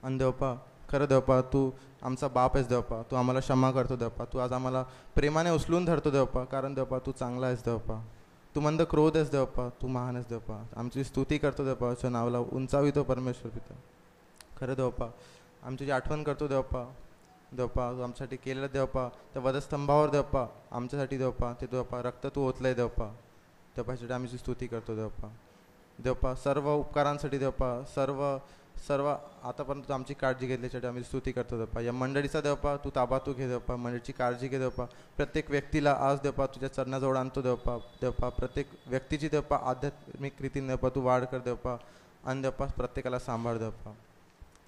आणि देवपा खरं देवपा तू आमचा बाप आहेस देवपा. तू आम्हाला क्षमा करतो देवपा. तू आज आम्हाला प्रेमाने उचलून धरतो देवपा. कारण देवपा तू चांगला आहेस देवपा. तू मंद क्रोध आहेस देवपा. तू महान आहेस देवपा. आमची स्तुती करतो देवपा. तुझ्या नावाला उंचावितो परमेश्वर पिता. खरं देवपा आमची जी आठवण करतो देवपा. देवपा तू आमच्यासाठी केलेलं देवपा त्या वधस्तंभावर देवपा आमच्यासाठी देवपा ते देवपा रक्त तू ओतलंय देवपा. देवपासाठी आम्ही तुझी स्तुती करतो देवपा. देवपा सर्व उपकारांसाठी देवपा सर्व आतापर्यंत आमची काळजी घेतल्यासाठी आम्ही स्तुती करतो देवपा. या मंडळीचा देवपा तू ताबा तू घे देवपा. मंडळीची काळजी घे देवपा. प्रत्येक व्यक्तीला आज देवपा तुझ्या चरणाजवळ आणतो देवपा. देवपा प्रत्येक व्यक्तीची देवपा आध्यात्मिक रीतीने देवपा तू वाढ कर देवपा. आणि देवपा प्रत्येकाला सांभाळ देवपा.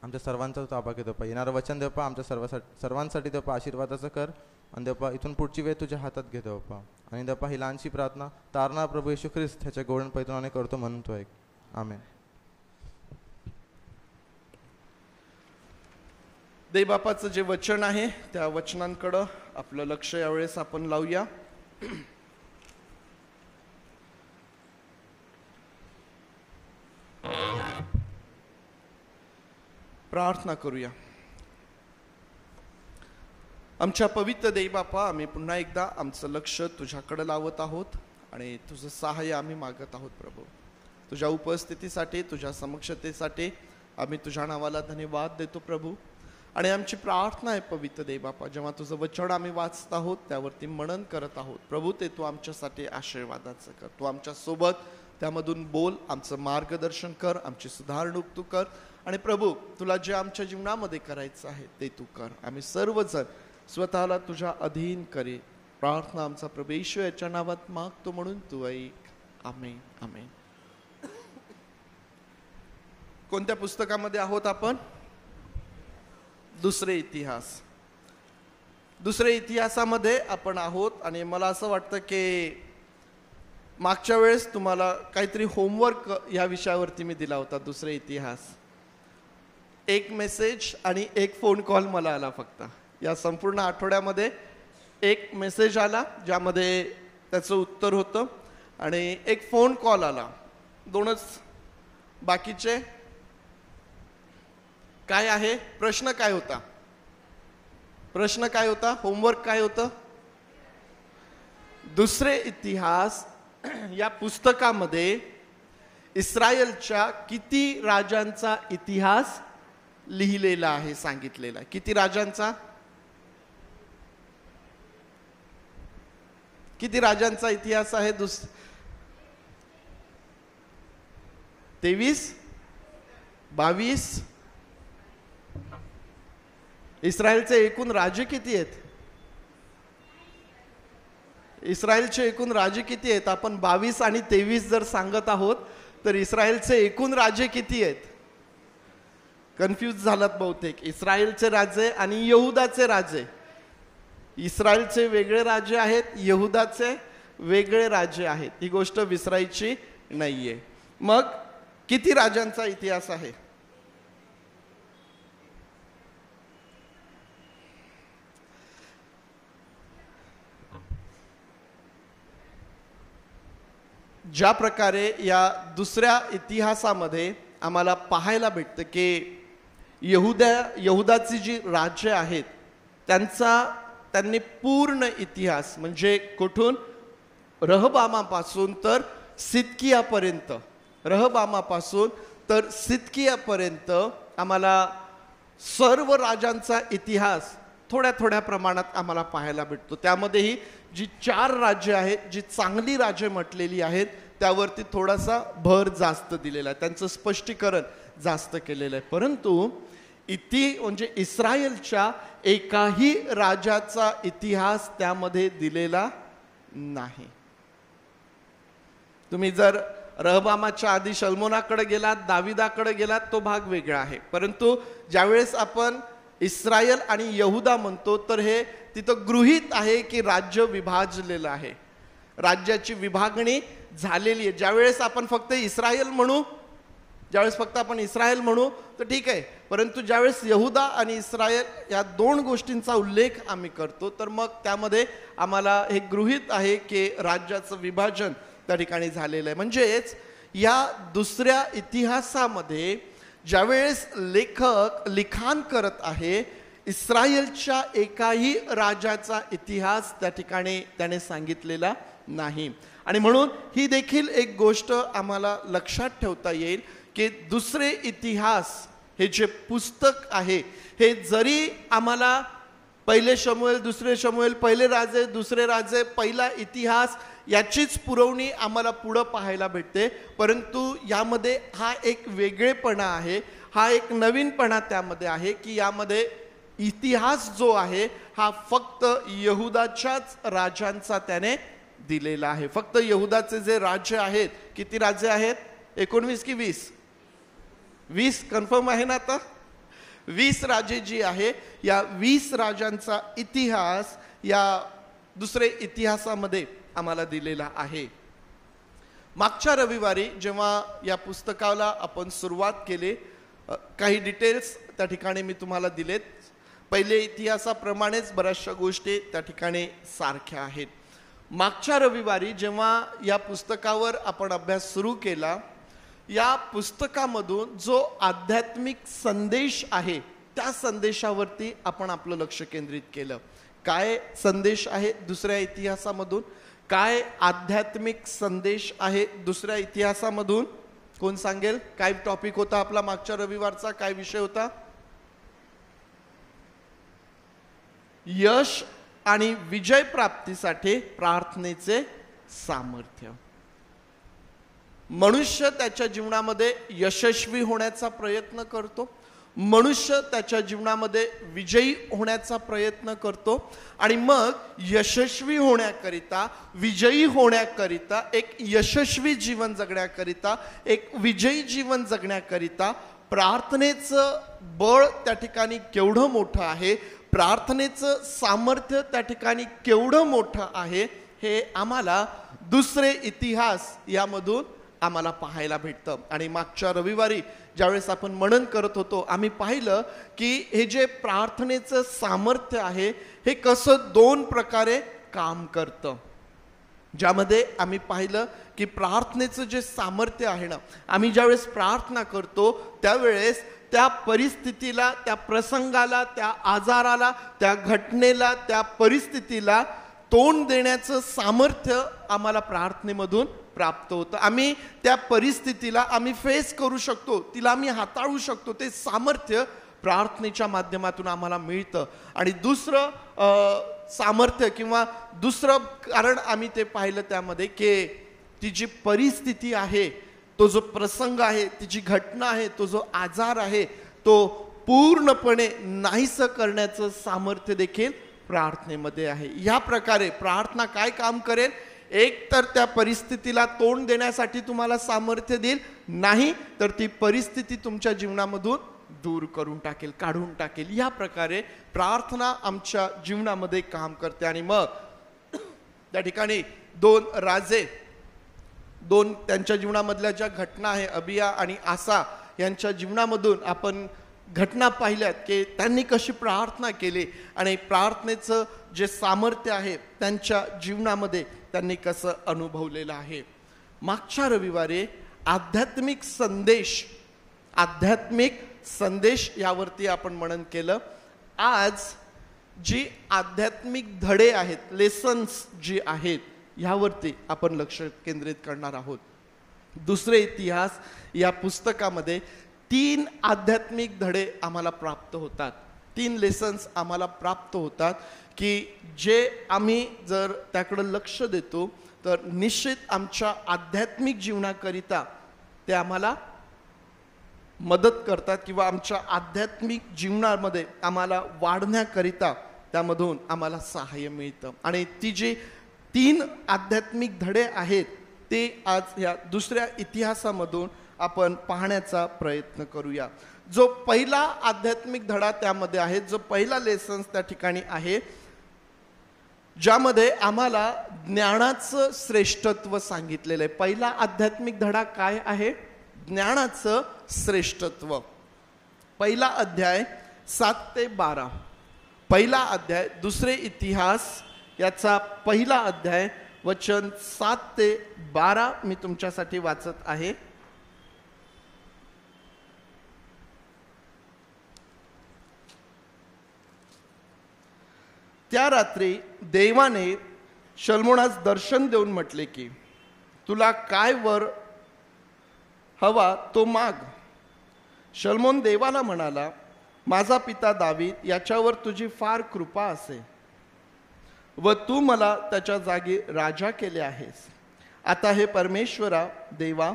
आमच्या सर्वांचा ताबा घे देवपा. येणारं वचन देवपा आमच्या सर्वांसाठी देवपा आशीर्वादाचं कर. आणि देवपा इथून पुढची वेळ तुझ्या हातात घे देवपा. आणि देवपा ही लहानशी प्रार्थना तारणार प्रभू येशू ख्रिस्त ह्याच्या गोडण पैतृनाने करतो म्हणून तो ऐक. आमेन. देवबापाचं जे वचन आहे त्या वचनांकडं आपलं लक्ष यावेळेस आपण लावूया. प्रार्थना करूया. आमच्या पवित्र देवबापा आम्ही पुन्हा एकदा आमचं लक्ष तुझ्याकडे लावत आहोत आणि तुझं सहाय्य आम्ही मागत आहोत प्रभू. तुझ्या उपस्थितीसाठी तुझ्या समक्षतेसाठी आम्ही तुझ्या नावाला धन्यवाद देतो प्रभू. आणि आमची प्रार्थना आहे पवित्र देवबापा जेव्हा तुझं वचन आम्ही वाचत आहोत त्यावरती मनन करत आहोत प्रभू ते तू आमच्यासाठी आशीर्वादाचं कर. तू आमच्या सोबत त्यामधून बोल, आमचं मार्गदर्शन कर, आमची सुधारणूक तू कर. आणि प्रभू तुला जे आमच्या जीवनामध्ये करायचं आहे ते तू कर. आम्ही सर्वजण स्वतःला तुझ्या अधीन करे. प्रार्थना आमचा प्रभू येशू याच्या नावात मागतो म्हणून तू ऐक. आमेन आमेन. कोणत्या पुस्तकामध्ये आहोत आपण? दुसरे इतिहास. दुसरे इतिहासामध्ये आपण आहोत. आणि मला असं वाटतं की मागच्या वेळेस तुम्हाला काहीतरी होमवर्क या विषयावरती मी दिला होता. दुसरे इतिहास. एक मेसेज आणि एक फोन कॉल मला आला फक्त. या संपूर्ण आठवड्यामध्ये एक मेसेज आला ज्यामध्ये त्याचं उत्तर होतं आणि एक फोन कॉल आला. दोनच. बाकीचे काय आहे? प्रश्न काय होता? प्रश्न काय होता? होमवर्क काय होतं? दुसरे इतिहास या पुस्तकामध्ये इस्रायलच्या किती राजांचा इतिहास लिहिलेला आहे सांगितलेला. किती राजांचा? किती राजांचा इतिहास आहे? 23, 22. इस्रायलचे एकूण राजे किती आहेत? इस्रायलचे एकूण राजे किती आहेत? आपण 22 आणि 23 जर सांगत आहोत तर इस्रायलचे एकूण राजे किती आहेत? कन्फ्यूज झालात बहुतेक. इस्रायलचे राजे आणि यहुदाचे राजे. इस्रायलचे वेगळे राजे आहेत, यहुदाचे वेगळे राजे आहेत. ही गोष्ट विसरायची नाहीये. मग किती राजांचा इतिहास आहे? ज्या प्रकारे या दुसऱ्या इतिहासामध्ये आम्हाला पाहायला भेटतं की यहुदाची जी राज्य आहेत त्यांनी पूर्ण इतिहास म्हणजे कुठून? रहबामापासून तर सिदकियापर्यंत. रहबामापासून तर सिदकियापर्यंत आम्हाला सर्व राजांचा इतिहास थोड्या थोड्या प्रमाणात आम्हाला पाहायला भेटतो. त्यामध्येही जी 4 राज्य आहेत, जी चांगली राज्य म्हटलेली आहेत, त्यावरती थोडासा भर जास्त दिलेला आहे, त्यांचं स्पष्टीकरण जास्त केलेलं आहे. परंतु म्हणजे इस्रायलच्या एकाही राजाचा इतिहास त्यामध्ये दिलेला नाही. तुम्ही जर रहबामाच्या आधी शल्मोनाकडे गेलात, दाविदाकडे गेलात, तो भाग वेगळा आहे. परंतु ज्यावेळेस आपण इस्रायल आणि यहुदा म्हणतो तर हे तिथं गृहीत आहे की राज्य विभाजलेलं आहे, राज्याची विभागणी झालेली आहे. ज्यावेळेस आपण फक्त इस्रायल म्हणू, ज्यावेळेस फक्त आपण इस्रायल म्हणू तर ठीक आहे, परंतु ज्यावेळेस यहुदा आणि इस्रायल या दोन गोष्टींचा उल्लेख आम्ही करतो तर मग त्यामध्ये आम्हाला हे गृहीत आहे की राज्याचं विभाजन त्या ठिकाणी झालेलं आहे. म्हणजेच या दुसऱ्या इतिहासामध्ये ज्यावेळेस लेखक लिखाण करत आहे, इस्रायलच्या एकाही राजाचा इतिहास त्या ठिकाणी त्याने सांगितलेला नाही. आणि म्हणून ही देखील एक गोष्ट आम्हाला लक्षात ठेवता येईल की दुसरे इतिहास हे जे पुस्तक आहे हे जरी आम्हाला पहिले शमूएल, दुसरे शमूएल, पहिले राजे, दुसरे राजे, पहिला इतिहास याचीच पुरवणी आम्हाला पुढं पाहायला भेटते, परंतु यामध्ये हा एक वेगळेपणा आहे, हा एक नवीनपणा त्यामध्ये आहे की यामध्ये इतिहास जो आहे हा फक्त यहुदाच्याच राजांचा त्याने दिलेला आहे. फक्त यहुदाचे जे राज्य आहेत, किती राज्य आहेत? 19 की 20? 20 कन्फर्म आहे ना आता? 20 राजे जी आहे, या 20 राजांचा इतिहास या दुसरे इतिहासामध्ये आम्हाला दिलेला आहे. मागच्या रविवारी जेव्हा या पुस्तकाला आपण सुरुवात केली, काही डिटेल्स त्या ठिकाणी मी तुम्हाला दिलेत. पहिले इतिहासाप्रमाणेच बऱ्याचशा गोष्टी त्या ठिकाणी सारख्या आहेत. मागच्या रविवारी जेव्हा या पुस्तकावर आपण अभ्यास सुरू केला, या पुस्तकामधून जो आध्यात्मिक संदेश आहे त्या संदेशावरती आपण आपलं लक्ष केंद्रित केलं. काय संदेश आहे दुसऱ्या इतिहासामधून? काय आध्यात्मिक संदेश आहे दुसऱ्या इतिहासामधून? कोण सांगेल? काय टॉपिक होता आपला मागच्या रविवारचा? काय विषय होता? यश आणि विजय प्राप्तीसाठी प्रार्थनेचे सामर्थ्य. मनुष्य त्याच्या जीवनामध्ये यशस्वी होण्याचा प्रयत्न करतो, मनुष्य त्याच्या जीवनामध्ये विजयी होण्याचा प्रयत्न करतो आणि मग यशस्वी होण्याकरिता, विजयी होण्याकरिता, एक यशस्वी जीवन जगण्याकरिता, एक विजयी जीवन जगण्याकरिता प्रार्थनेचं बळ त्या ठिकाणी केवढं मोठं आहे, प्रार्थनेचं सामर्थ्य त्या ठिकाणी केवढं मोठं आहे, हे आम्हाला दुसरे इतिहास यामधून आम्हाला पाहायला भेटतं. आणि मागच्या रविवारी ज्यावेळेस आपण मनन करत होतो, आम्ही पाहिलं की हे जे प्रार्थनेचं सामर्थ्य आहे हे कसं दोन प्रकारे काम करतं. ज्यामध्ये आम्ही पाहिलं की प्रार्थनेचं जे सामर्थ्य आहे ना, आम्ही ज्यावेळेस प्रार्थना करतो त्यावेळेस त्या परिस्थितीला, त्या प्रसंगाला, त्या आजाराला, त्या घटनेला, त्या परिस्थितीला तोंड देण्याचं सामर्थ्य आम्हाला प्रार्थनेमधून प्राप्त होतं. आम्ही त्या परिस्थितीला आम्ही फेस करू शकतो, तिला आम्ही हाताळू शकतो, ते सामर्थ्य प्रार्थनेच्या माध्यमातून आम्हाला मिळतं. आणि दुसरं सामर्थ्य किंवा दुसरं कारण आम्ही ते पाहिलं त्यामध्ये की ती जी परिस्थिती आहे, तो जो प्रसंग आहे, ती जी घटना आहे, तो जो आजार आहे, तो पूर्णपणे नाहीसं करण्याचं सामर्थ्य देखील प्रार्थनेमध्ये आहे. या प्रकारे प्रार्थना काय काम करेल? एक तर त्या परिस्थितीला तोंड देण्यासाठी तुम्हाला सामर्थ्य देईल, नाही तर ती परिस्थिती तुमच्या जीवनामधून दूर करून टाकेल, काढून टाकेल. या प्रकारे प्रार्थना आमच्या जीवनामध्ये काम करते. आणि मग त्या ठिकाणी दोन राजे, दोन त्यांच्या जीवनामधल्या ज्या घटना आहे, अबिया आणि आसा यांच्या जीवनामधून आपण घटना पाहिल्यात की त्यांनी कशी प्रार्थना केली आणि प्रार्थनेचं जे सामर्थ्य आहे त्यांच्या जीवनामध्ये त्यांनी कसं अनुभवलेलं आहे. मागच्या रविवारी आध्यात्मिक संदेश यावरती आपण मनन केलं. आज जी आध्यात्मिक धडे आहेत, लेसन्स जी आहेत, यावरती आपण लक्ष केंद्रित करणार आहोत. दुसरे इतिहास या पुस्तकामध्ये 3 आध्यात्मिक धडे आम्हाला प्राप्त होतात, 3 लेसन्स आम्हाला प्राप्त होतात की जे आम्ही जर त्याकडे लक्ष देतो तर निश्चित आमच्या आध्यात्मिक जीवनाकरिता ते आम्हाला मदत करतात किंवा आमच्या आध्यात्मिक जीवनामध्ये आम्हाला वाढण्याकरिता त्यामधून आम्हाला सहाय्य मिळतं. आणि ती जी 3 आध्यात्मिक धडे आहेत ते आज या दुसऱ्या इतिहासामधून आपण पाहण्याचा प्रयत्न करूया. जो पहिला आध्यात्मिक धडा त्यामध्ये आहे, जो पहिला लेसन्स त्या ठिकाणी आहे, ज्यामध्ये आम्हाला ज्ञानाचं श्रेष्ठत्व सांगितलेलं आहे. पहिला आध्यात्मिक धडा काय आहे? ज्ञानाचं श्रेष्ठत्व. पहिला अध्याय 7 ते 12. पहिला अध्याय दुसरे इतिहास याचा पहिला अध्याय वचन 7 ते 12 मी तुमच्यासाठी वाचत आहे. त्या रात्री देवाने शल्मोनास दर्शन देऊन म्हटले की तुला काय वर हवा तो माग. शल्मोन देवाला म्हणाला, माझा पिता दावीद याच्यावर तुझी फार कृपा असे व तू मला त्याच्या जागी राजा केले आहेस. आता हे परमेश्वरा देवा,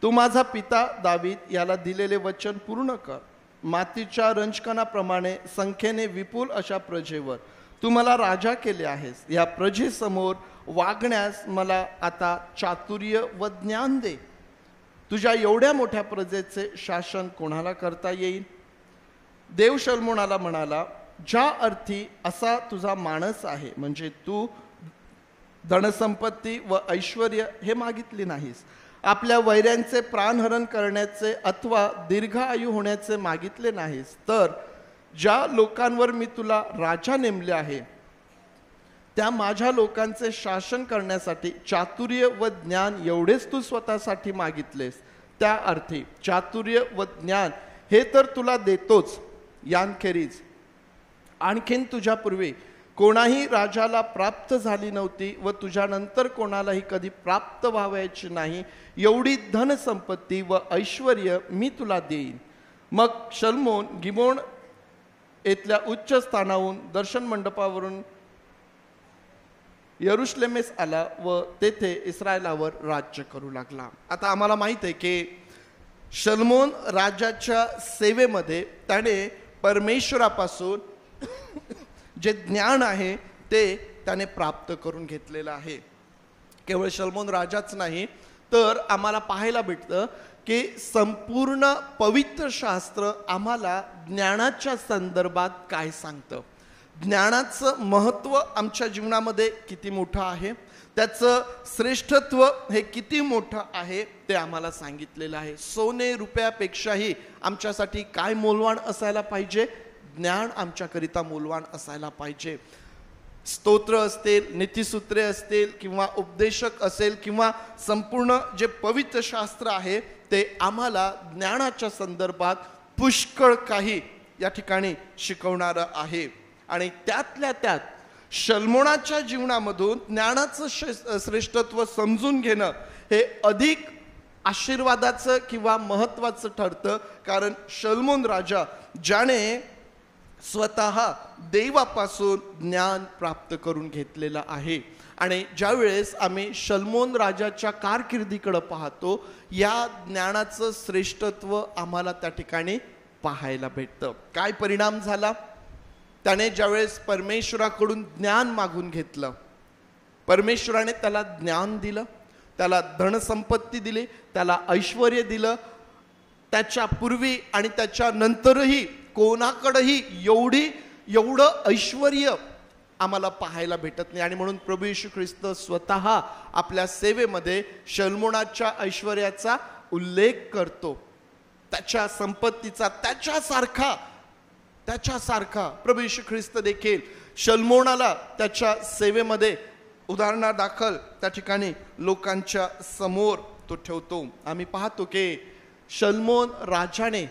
तू माझा पिता दावीद याला दिलेले वचन पूर्ण कर. मातीच्या रंजकणाप्रमाणे संख्येने विपुल अशा प्रजेवर तू मला राजा केले आहेस. या प्रजेसमोर वागण्यास मला आता चातुर्य व ज्ञान दे. तुझ्या एवढ्या मोठ्या प्रजेचे शासन कोणाला करता येईल? देव शल्मोनाला म्हणाला, ज्या अर्थी असा तुझा मानस आहे, म्हणजे तू धनसंपत्ती व ऐश्वर्य हे मागितले नाहीस, आपल्या वैऱ्यांचे प्राणहरण करण्याचे अथवा दीर्घायू होण्याचे मागितले नाहीस, तर ज्या लोकांवर मी तुला राजा नेमले आहे त्या माझ्या लोकांचे शासन करण्यासाठी चातुर्य व ज्ञान एवढेच तू स्वतःसाठी मागितलेस. त्या अर्थी चातुर्य व ज्ञान हे तर तुला देतोच, यांखेरीज आणखीन तुझ्यापूर्वी कोणाही राजाला प्राप्त झाली नव्हती व तुझ्यानंतर कोणालाही कधी प्राप्त व्हावयाची नाही एवढी धनसंपत्ती व ऐश्वर्य मी तुला देईन. मग शल्मोन गिबोन येथल्या उच्च स्थानाहून दर्शन मंडपावरून यरुशलेमेस आला व तेथे इस्रायलावर राज्य करू लागला. आता आम्हाला माहित आहे की शल्मोन राजाच्या सेवेमध्ये त्याने परमेश्वरापासून जे ज्ञान आहे ते त्याने प्राप्त करून घेतलेलं आहे. केवळ शल्मोन राजाच नाही तर आम्हाला पाहायला भेटतं की संपूर्ण पवित्र शास्त्र आम्हाला ज्ञानाच्या संदर्भात काय सांगतं, ज्ञानाचं महत्त्व आमच्या जीवनामध्ये किती मोठं आहे, त्याचं श्रेष्ठत्व हे किती मोठं आहे ते आम्हाला सांगितलेलं आहे. सोने रुपयापेक्षाही आमच्यासाठी काय मोलवान असायला पाहिजे? ज्ञान आमच्याकरिता मोलवान असायला पाहिजे. स्तोत्र असतील, नीतिसूत्रे असतील किंवा उपदेशक असेल किंवा संपूर्ण जे पवित्र शास्त्र आहे ते आम्हाला ज्ञानाच्या संदर्भात पुष्कळ काही या ठिकाणी शिकवणारं आहे. आणि त्यातल्या त्यात शल्मोनाच्या जीवनामधून ज्ञानाचं श्रेष्ठत्व समजून घेणं हे अधिक आशीर्वादाचं किंवा महत्त्वाचं ठरतं. कारण शल्मोन राजा ज्याने स्वतः देवापासून ज्ञान प्राप्त करून घेतलेलं आहे. आणि ज्यावेळेस आम्ही शल्मोन राजाच्या कारकिर्दीकडे पाहतो या ज्ञानाचं श्रेष्ठत्व आम्हाला त्या ठिकाणी पाहायला भेटतं. काय परिणाम झाला? त्याने ज्यावेळेस परमेश्वराकडून ज्ञान मागून घेतलं, परमेश्वराने त्याला ज्ञान दिलं, त्याला धनसंपत्ती दिली, त्याला ऐश्वर्य दिलं. त्याच्या पूर्वी आणि त्याच्या नंतरही कोणाकडेही एवढं ऐश्वर्य आम्हाला पाहायला भेटत नाही. आणि म्हणून प्रभू येशू ख्रिस्त स्वतः आपल्या सेवेमध्ये शल्मोनाच्या ऐश्वर्याचा उल्लेख करतो, त्याच्या संपत्तीचा. त्याच्यासारखा प्रभू येशू ख्रिस्त देखील शल्मोनाला त्याच्या सेवेमध्ये उदाहरणादाखल त्या ठिकाणी लोकांच्या समोर तो ठेवतो. आम्ही पाहतो की शल्मोन राजाने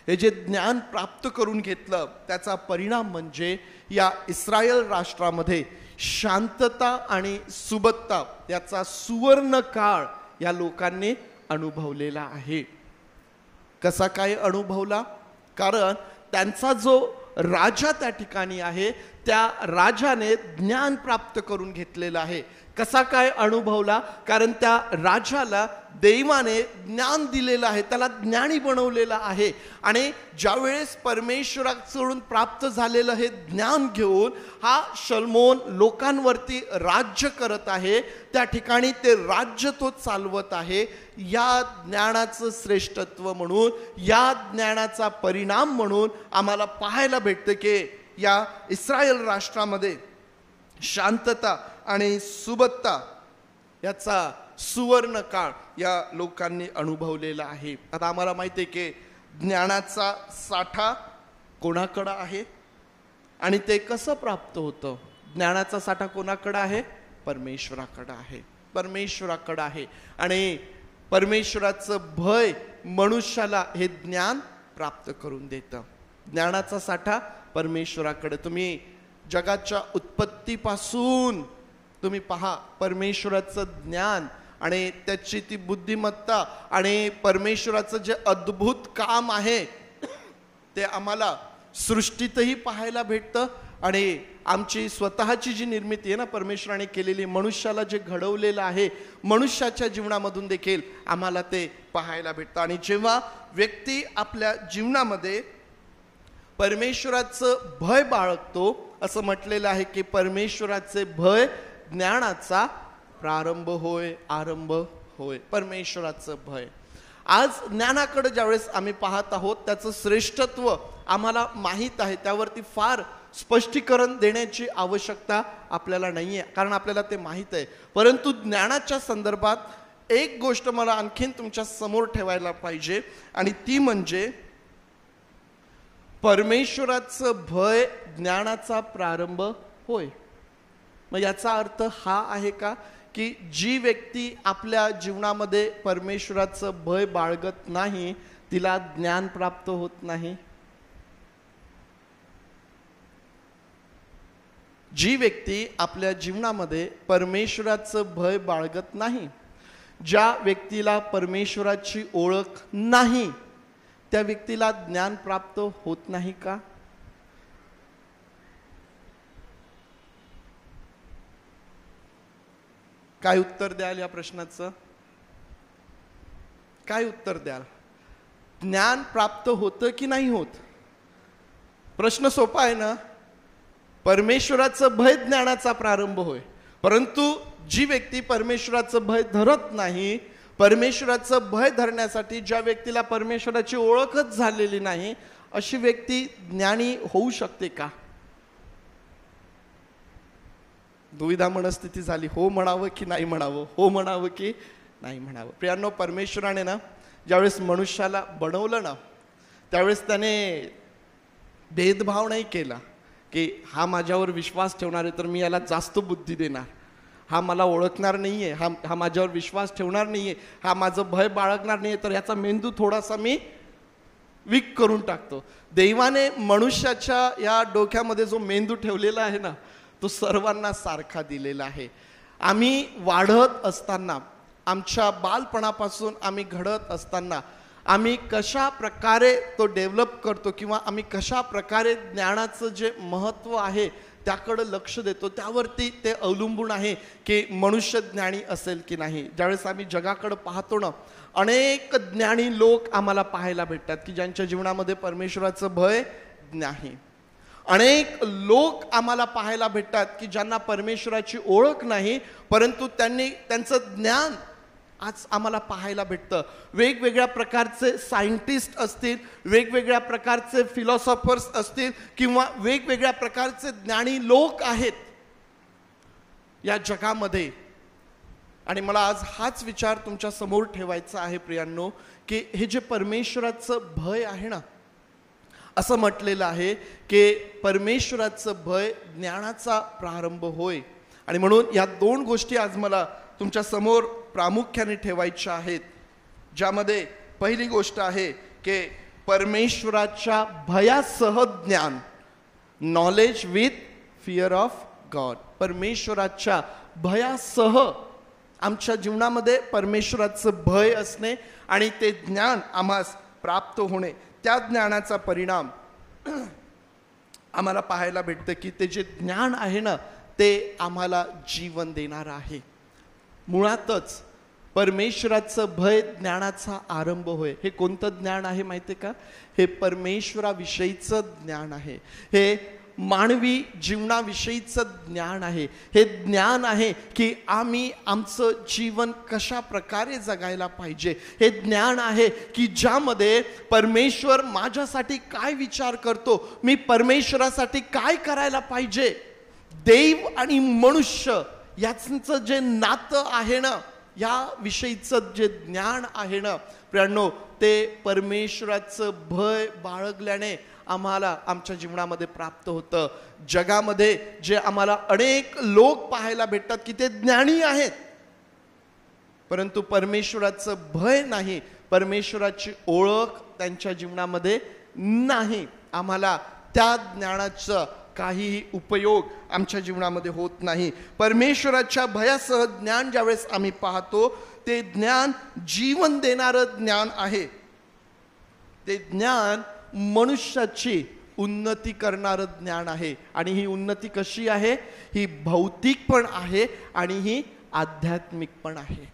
हे जे ज्ञान प्राप्त करून घेतलं त्याचा परिणाम म्हणजे या इस्रायल राष्ट्रामध्ये शांतता आणि सुबत्ता याचा सुवर्ण काळ या लोकांनी अनुभवलेला आहे. कसा काय अनुभवला? कारण त्यांचा जो राजा त्या ठिकाणी आहे त्या राजाने ज्ञान प्राप्त करून घेतलेलं आहे. कसा काय अनुभवला? कारण त्या राजाला देवाने ज्ञान दिलेलं आहे, त्याला ज्ञानी बनवलेलं आहे. आणि ज्यावेळेस परमेश्वराकडून प्राप्त झालेलं हे ज्ञान घेऊन हा शल्मोन लोकांवरती राज्य करत आहे. त्या ठिकाणी ते राज्य तो चालवत आहे. या ज्ञानाचं श्रेष्ठत्व म्हणून, या ज्ञानाचा परिणाम म्हणून आम्हाला पाहायला भेटतं की या इस्रायल राष्ट्रामध्ये शांतता आणि सुबत्ता याचा सुवर्ण काळ या लोकांनी अनुभवलेला आहे. आता आम्हाला माहिती आहे की ज्ञानाचा साठा कोणाकडं आहे आणि ते कसं प्राप्त होतं? ज्ञानाचा साठा कोणाकडं आहे? परमेश्वराकडं आहे. परमेश्वराकडं आहे. आणि परमेश्वराचं भय मनुष्याला हे ज्ञान प्राप्त करून देतं. ज्ञानाचा साठा परमेश्वराकडे. तुम्ही जगाच्या उत्पत्तीपासून तुम्ही पहा, परमेश्वराचं ज्ञान आणि त्याची ती बुद्धिमत्ता आणि परमेश्वराचं जे अद्भुत काम आहे ते आम्हाला सृष्टीतही पाहायला भेटतं. आणि आमची स्वतःची जी निर्मिती आहे ना परमेश्वराने केलेली, मनुष्याला जे घडवलेलं आहे, मनुष्याच्या जीवनामधून देखील आम्हाला ते पाहायला भेटतं. आणि जेव्हा व्यक्ती आपल्या जीवनामध्ये परमेश्वराचं भय बाळगतो, असं म्हटलेलं आहे की परमेश्वराचे भय ज्ञानाचा प्रारंभ होय, आरंभ होय. परमेश्वराचं भय. आज ज्ञानाकडे ज्यावेळेस आम्ही पाहत आहोत, त्याचं श्रेष्ठत्व आम्हाला माहीत आहे, त्यावरती फार स्पष्टीकरण देण्याची आवश्यकता आपल्याला नाही आहे, कारण आपल्याला ते माहीत आहे. परंतु ज्ञानाच्या संदर्भात एक गोष्ट मला आणखीन तुमच्या समोर ठेवायला पाहिजे, आणि ती म्हणजे परमेश्वराचं भय ज्ञानाचा प्रारंभ होय. मग याचा अर्थ हा आहे का की जी व्यक्ती आपल्या जीवनामध्ये परमेश्वराचं भय बाळगत नाही तिला ज्ञान प्राप्त होत नाही? जी व्यक्ती आपल्या जीवनामध्ये परमेश्वराचं भय बाळगत नाही, ज्या व्यक्तीला परमेश्वराची ओळख नाही, त्या व्यक्तीला ज्ञान प्राप्त होत नाही का? काय उत्तर द्याल या प्रश्नाचं? काय उत्तर द्याल? ज्ञान प्राप्त होतं की नाही होत? प्रश्न सोपा आहे ना. परमेश्वराचं भय ज्ञानाचा प्रारंभ होय. परंतु जी व्यक्ती परमेश्वराचं भय धरत नाही, परमेश्वराचं भय धरण्यासाठी ज्या व्यक्तीला परमेश्वराची ओळखच झालेली नाही, अशी व्यक्ती ज्ञानी होऊ शकते का? दुविधा मनस्थिती झाली, हो म्हणावं की नाही म्हणावं, हो म्हणावं की नाही म्हणावं. प्रियांनो, परमेश्वराने ना ज्यावेळेस मनुष्याला बनवलं ना, त्यावेळेस त्याने भेदभाव नाही केला की हा माझ्यावर विश्वास ठेवणार आहे तर मी याला जास्त बुद्धी देणार, हा मला ओळखणार नाही आहे, हा माझ्यावर विश्वास ठेवणार नाही आहे, हा माझं भय बाळगणार नाही आहे, तर याचा मेंदू थोडासा मी वीक करून टाकतो. देवाने मनुष्याच्या या डोक्यामध्ये जो मेंदू ठेवलेला आहे ना, तो सर्वांना सारखा दिलेला आहे. आम्ही वाढत असताना, आमच्या बालपणापासून आम्ही घडत असताना आम्ही कशा प्रकारे तो डेव्हलप करतो किंवा आम्ही कशा प्रकारे ज्ञानाचं जे महत्त्व आहे त्याकडे लक्ष देतो, त्यावरती ते अवलंबून आहे की मनुष्य ज्ञानी असेल की नाही. ज्यावेळेस आम्ही जगाकडे पाहतो ना, अनेक ज्ञानी लोक आम्हाला पाहायला भेटतात की ज्यांच्या जीवनामध्ये परमेश्वराचं भय नाही. अनेक लोक आम्हाला पाहायला भेटतात की ज्यांना परमेश्वराची ओळख नाही, परंतु त्यांचं ज्ञान आज आम्हाला पाहायला भेटतं. वेगवेगळ्या प्रकारचे सायंटिस्ट असतील, वेगवेगळ्या प्रकारचे फिलॉसॉफर्स असतील किंवा वेगवेगळ्या प्रकारचे ज्ञानी लोक आहेत या जगामध्ये. आणि मला आज हाच विचार तुमच्या समोर ठेवायचा आहे प्रियांनो, की हे जे परमेश्वराचं भय आहे ना, असं म्हटलेलं आहे की परमेश्वराचं भय ज्ञानाचा प्रारंभ होय. आणि म्हणून या दोन गोष्टी आज मला तुमच्या समोर प्रामुख्याने ठेवायच्या आहेत, ज्यामध्ये पहिली गोष्ट आहे की परमेश्वराच्या भयासह ज्ञान, knowledge with fear of God. परमेश्वराच्या भयासह आमच्या जीवनामध्ये परमेश्वराचं भय असणे आणि ते ज्ञान आम्हास प्राप्त होणे, त्या ज्ञानाचा परिणाम आम्हाला पाहायला भेटतं की ते जे ज्ञान आहे ना ते आम्हाला जीवन देणारं आहे. मुळातच परमेश्वराचं भय ज्ञानाचा आरंभ होय. हे कोणतं ज्ञान आहे माहिती आहे का? हे परमेश्वराविषयीचं ज्ञान आहे. हे मानवी जीवनाविषयीचं ज्ञान आहे. हे ज्ञान आहे की आम्ही आमचं जीवन कशा प्रकारे जगायला पाहिजे. हे ज्ञान आहे की ज्यामध्ये परमेश्वर माझ्यासाठी काय विचार करतो, मी परमेश्वरासाठी काय करायला पाहिजे. देव आणि मनुष्य याचं जे नातं आहे ना, या विषयीचं जे ज्ञान आहे ना प्रियांनो, ते परमेश्वराचं भय बाळगल्याने आम्हाला आमच्या जीवनामध्ये प्राप्त होतं. जगामध्ये जे आम्हाला अनेक लोक पाहायला भेटतात की ते ज्ञानी आहेत, परंतु परमेश्वराचं भय नाही, परमेश्वराची ओळख त्यांच्या जीवनामध्ये नाही. आम्हाला त्या ज्ञानाचं काहीही उपयोग आमच्या जीवनामध्ये होत नाही. परमेश्वराच्या भयासह ज्ञान ज्यावेळेस आम्ही पाहतो ते ज्ञान जीवन देणारं ज्ञान आहे. ते ज्ञान मनुष्याची उन्नती करणारं ज्ञान आहे. आणि ही उन्नती कशी आहे? ही भौतिक पण आहे आणि ही आध्यात्मिक पण आहे.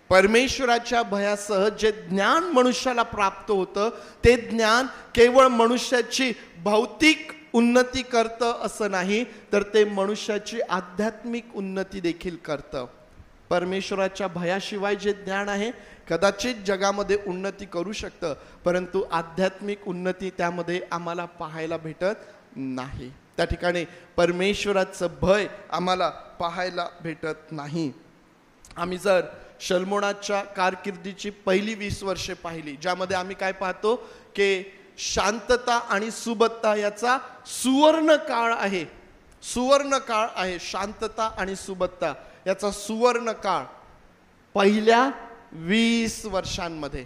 परमेश्वराच्या भयासह जे ज्ञान मनुष्याला प्राप्त होतं ते ज्ञान केवळ मनुष्याची भौतिक उन्नती करतं असं नाही, तर ते मनुष्याची आध्यात्मिक उन्नती देखील करतं. परमेश्वराच्या भयाशिवाय जे ज्ञान आहे कदाचित जगामध्ये उन्नती करू शकतं, परंतु आध्यात्मिक उन्नती त्यामध्ये आम्हाला पाहायला भेटत नाही. त्या ठिकाणी परमेश्वराचं भय आम्हाला पाहायला भेटत नाही. आम्ही जर शल्मोनाच्या कारकिर्दीची पहिली 20 वर्षे पाहिली, ज्यामध्ये आम्ही काय पाहतो की शांतता आणि सुबत्ता याचा सुवर्ण काळ आहे. सुवर्ण काळ आहे. शांतता आणि सुबत्ता याचा सुवर्ण काळ पहिल्या 20 वर्षांमध्ये.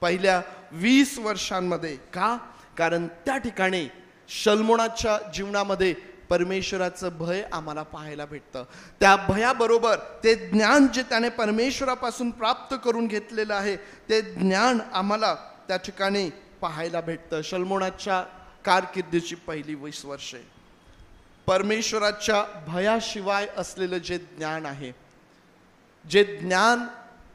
पहिल्या 20 वर्षांमध्ये का? कारण त्या ठिकाणी शल्मोनाच्या जीवनामध्ये परमेश्वराचं भय आम्हाला पाहायला भेटतं. त्या भयाबरोबर ते ज्ञान जे त्याने परमेश्वरापासून प्राप्त करून घेतलेलं आहे ते ज्ञान आम्हाला त्या ठिकाणी पाहायला भेटतं. शल्मोनाच्या कारकिर्दीची पहिली 20 वर्षे परमेश्वराच्या भयाशिवाय असलेलं जे ज्ञान आहे, जे ज्ञान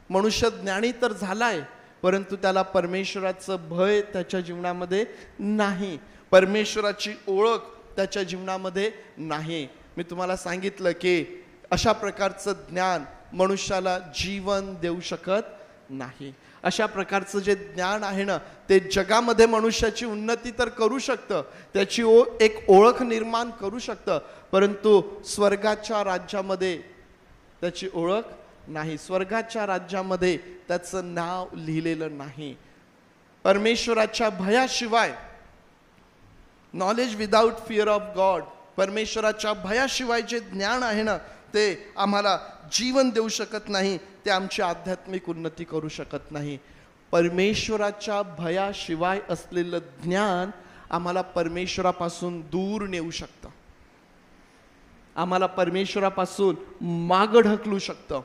मनुष्य ज्ञानी तर झालाय परंतु त्याला परमेश्वराचं भय त्याच्या जीवनामध्ये नाही, परमेश्वराची ओळख त्याच्या जीवनामध्ये नाही. मी तुम्हाला सांगितलं की अशा प्रकारचं ज्ञान मनुष्याला जीवन देऊ शकत नाही. अशा प्रकारचं जे ज्ञान आहे ना ते जगामध्ये मनुष्याची उन्नती तर करू शकतं, त्याची एक ओळख निर्माण करू शकतं, परंतु स्वर्गाच्या राज्यामध्ये त्याची ओळख नाही. स्वर्गाच्या राज्यामध्ये त्याचं नाव लिहिलेलं नाही. परमेश्वराच्या भयाशिवाय, knowledge without fear of God, परमेश्वराच्या भयाशिवाय जे ज्ञान आहे ना ते आम्हाला जीवन देऊ शकत नाही, ते आमची आध्यात्मिक उन्नती करू शकत नाही. परमेश्वराच्या भयाशिवाय असलेलं ज्ञान आम्हाला परमेश्वरापासून दूर नेऊ शकतं, आम्हाला परमेश्वरापासून मागं ढकलू शकतं.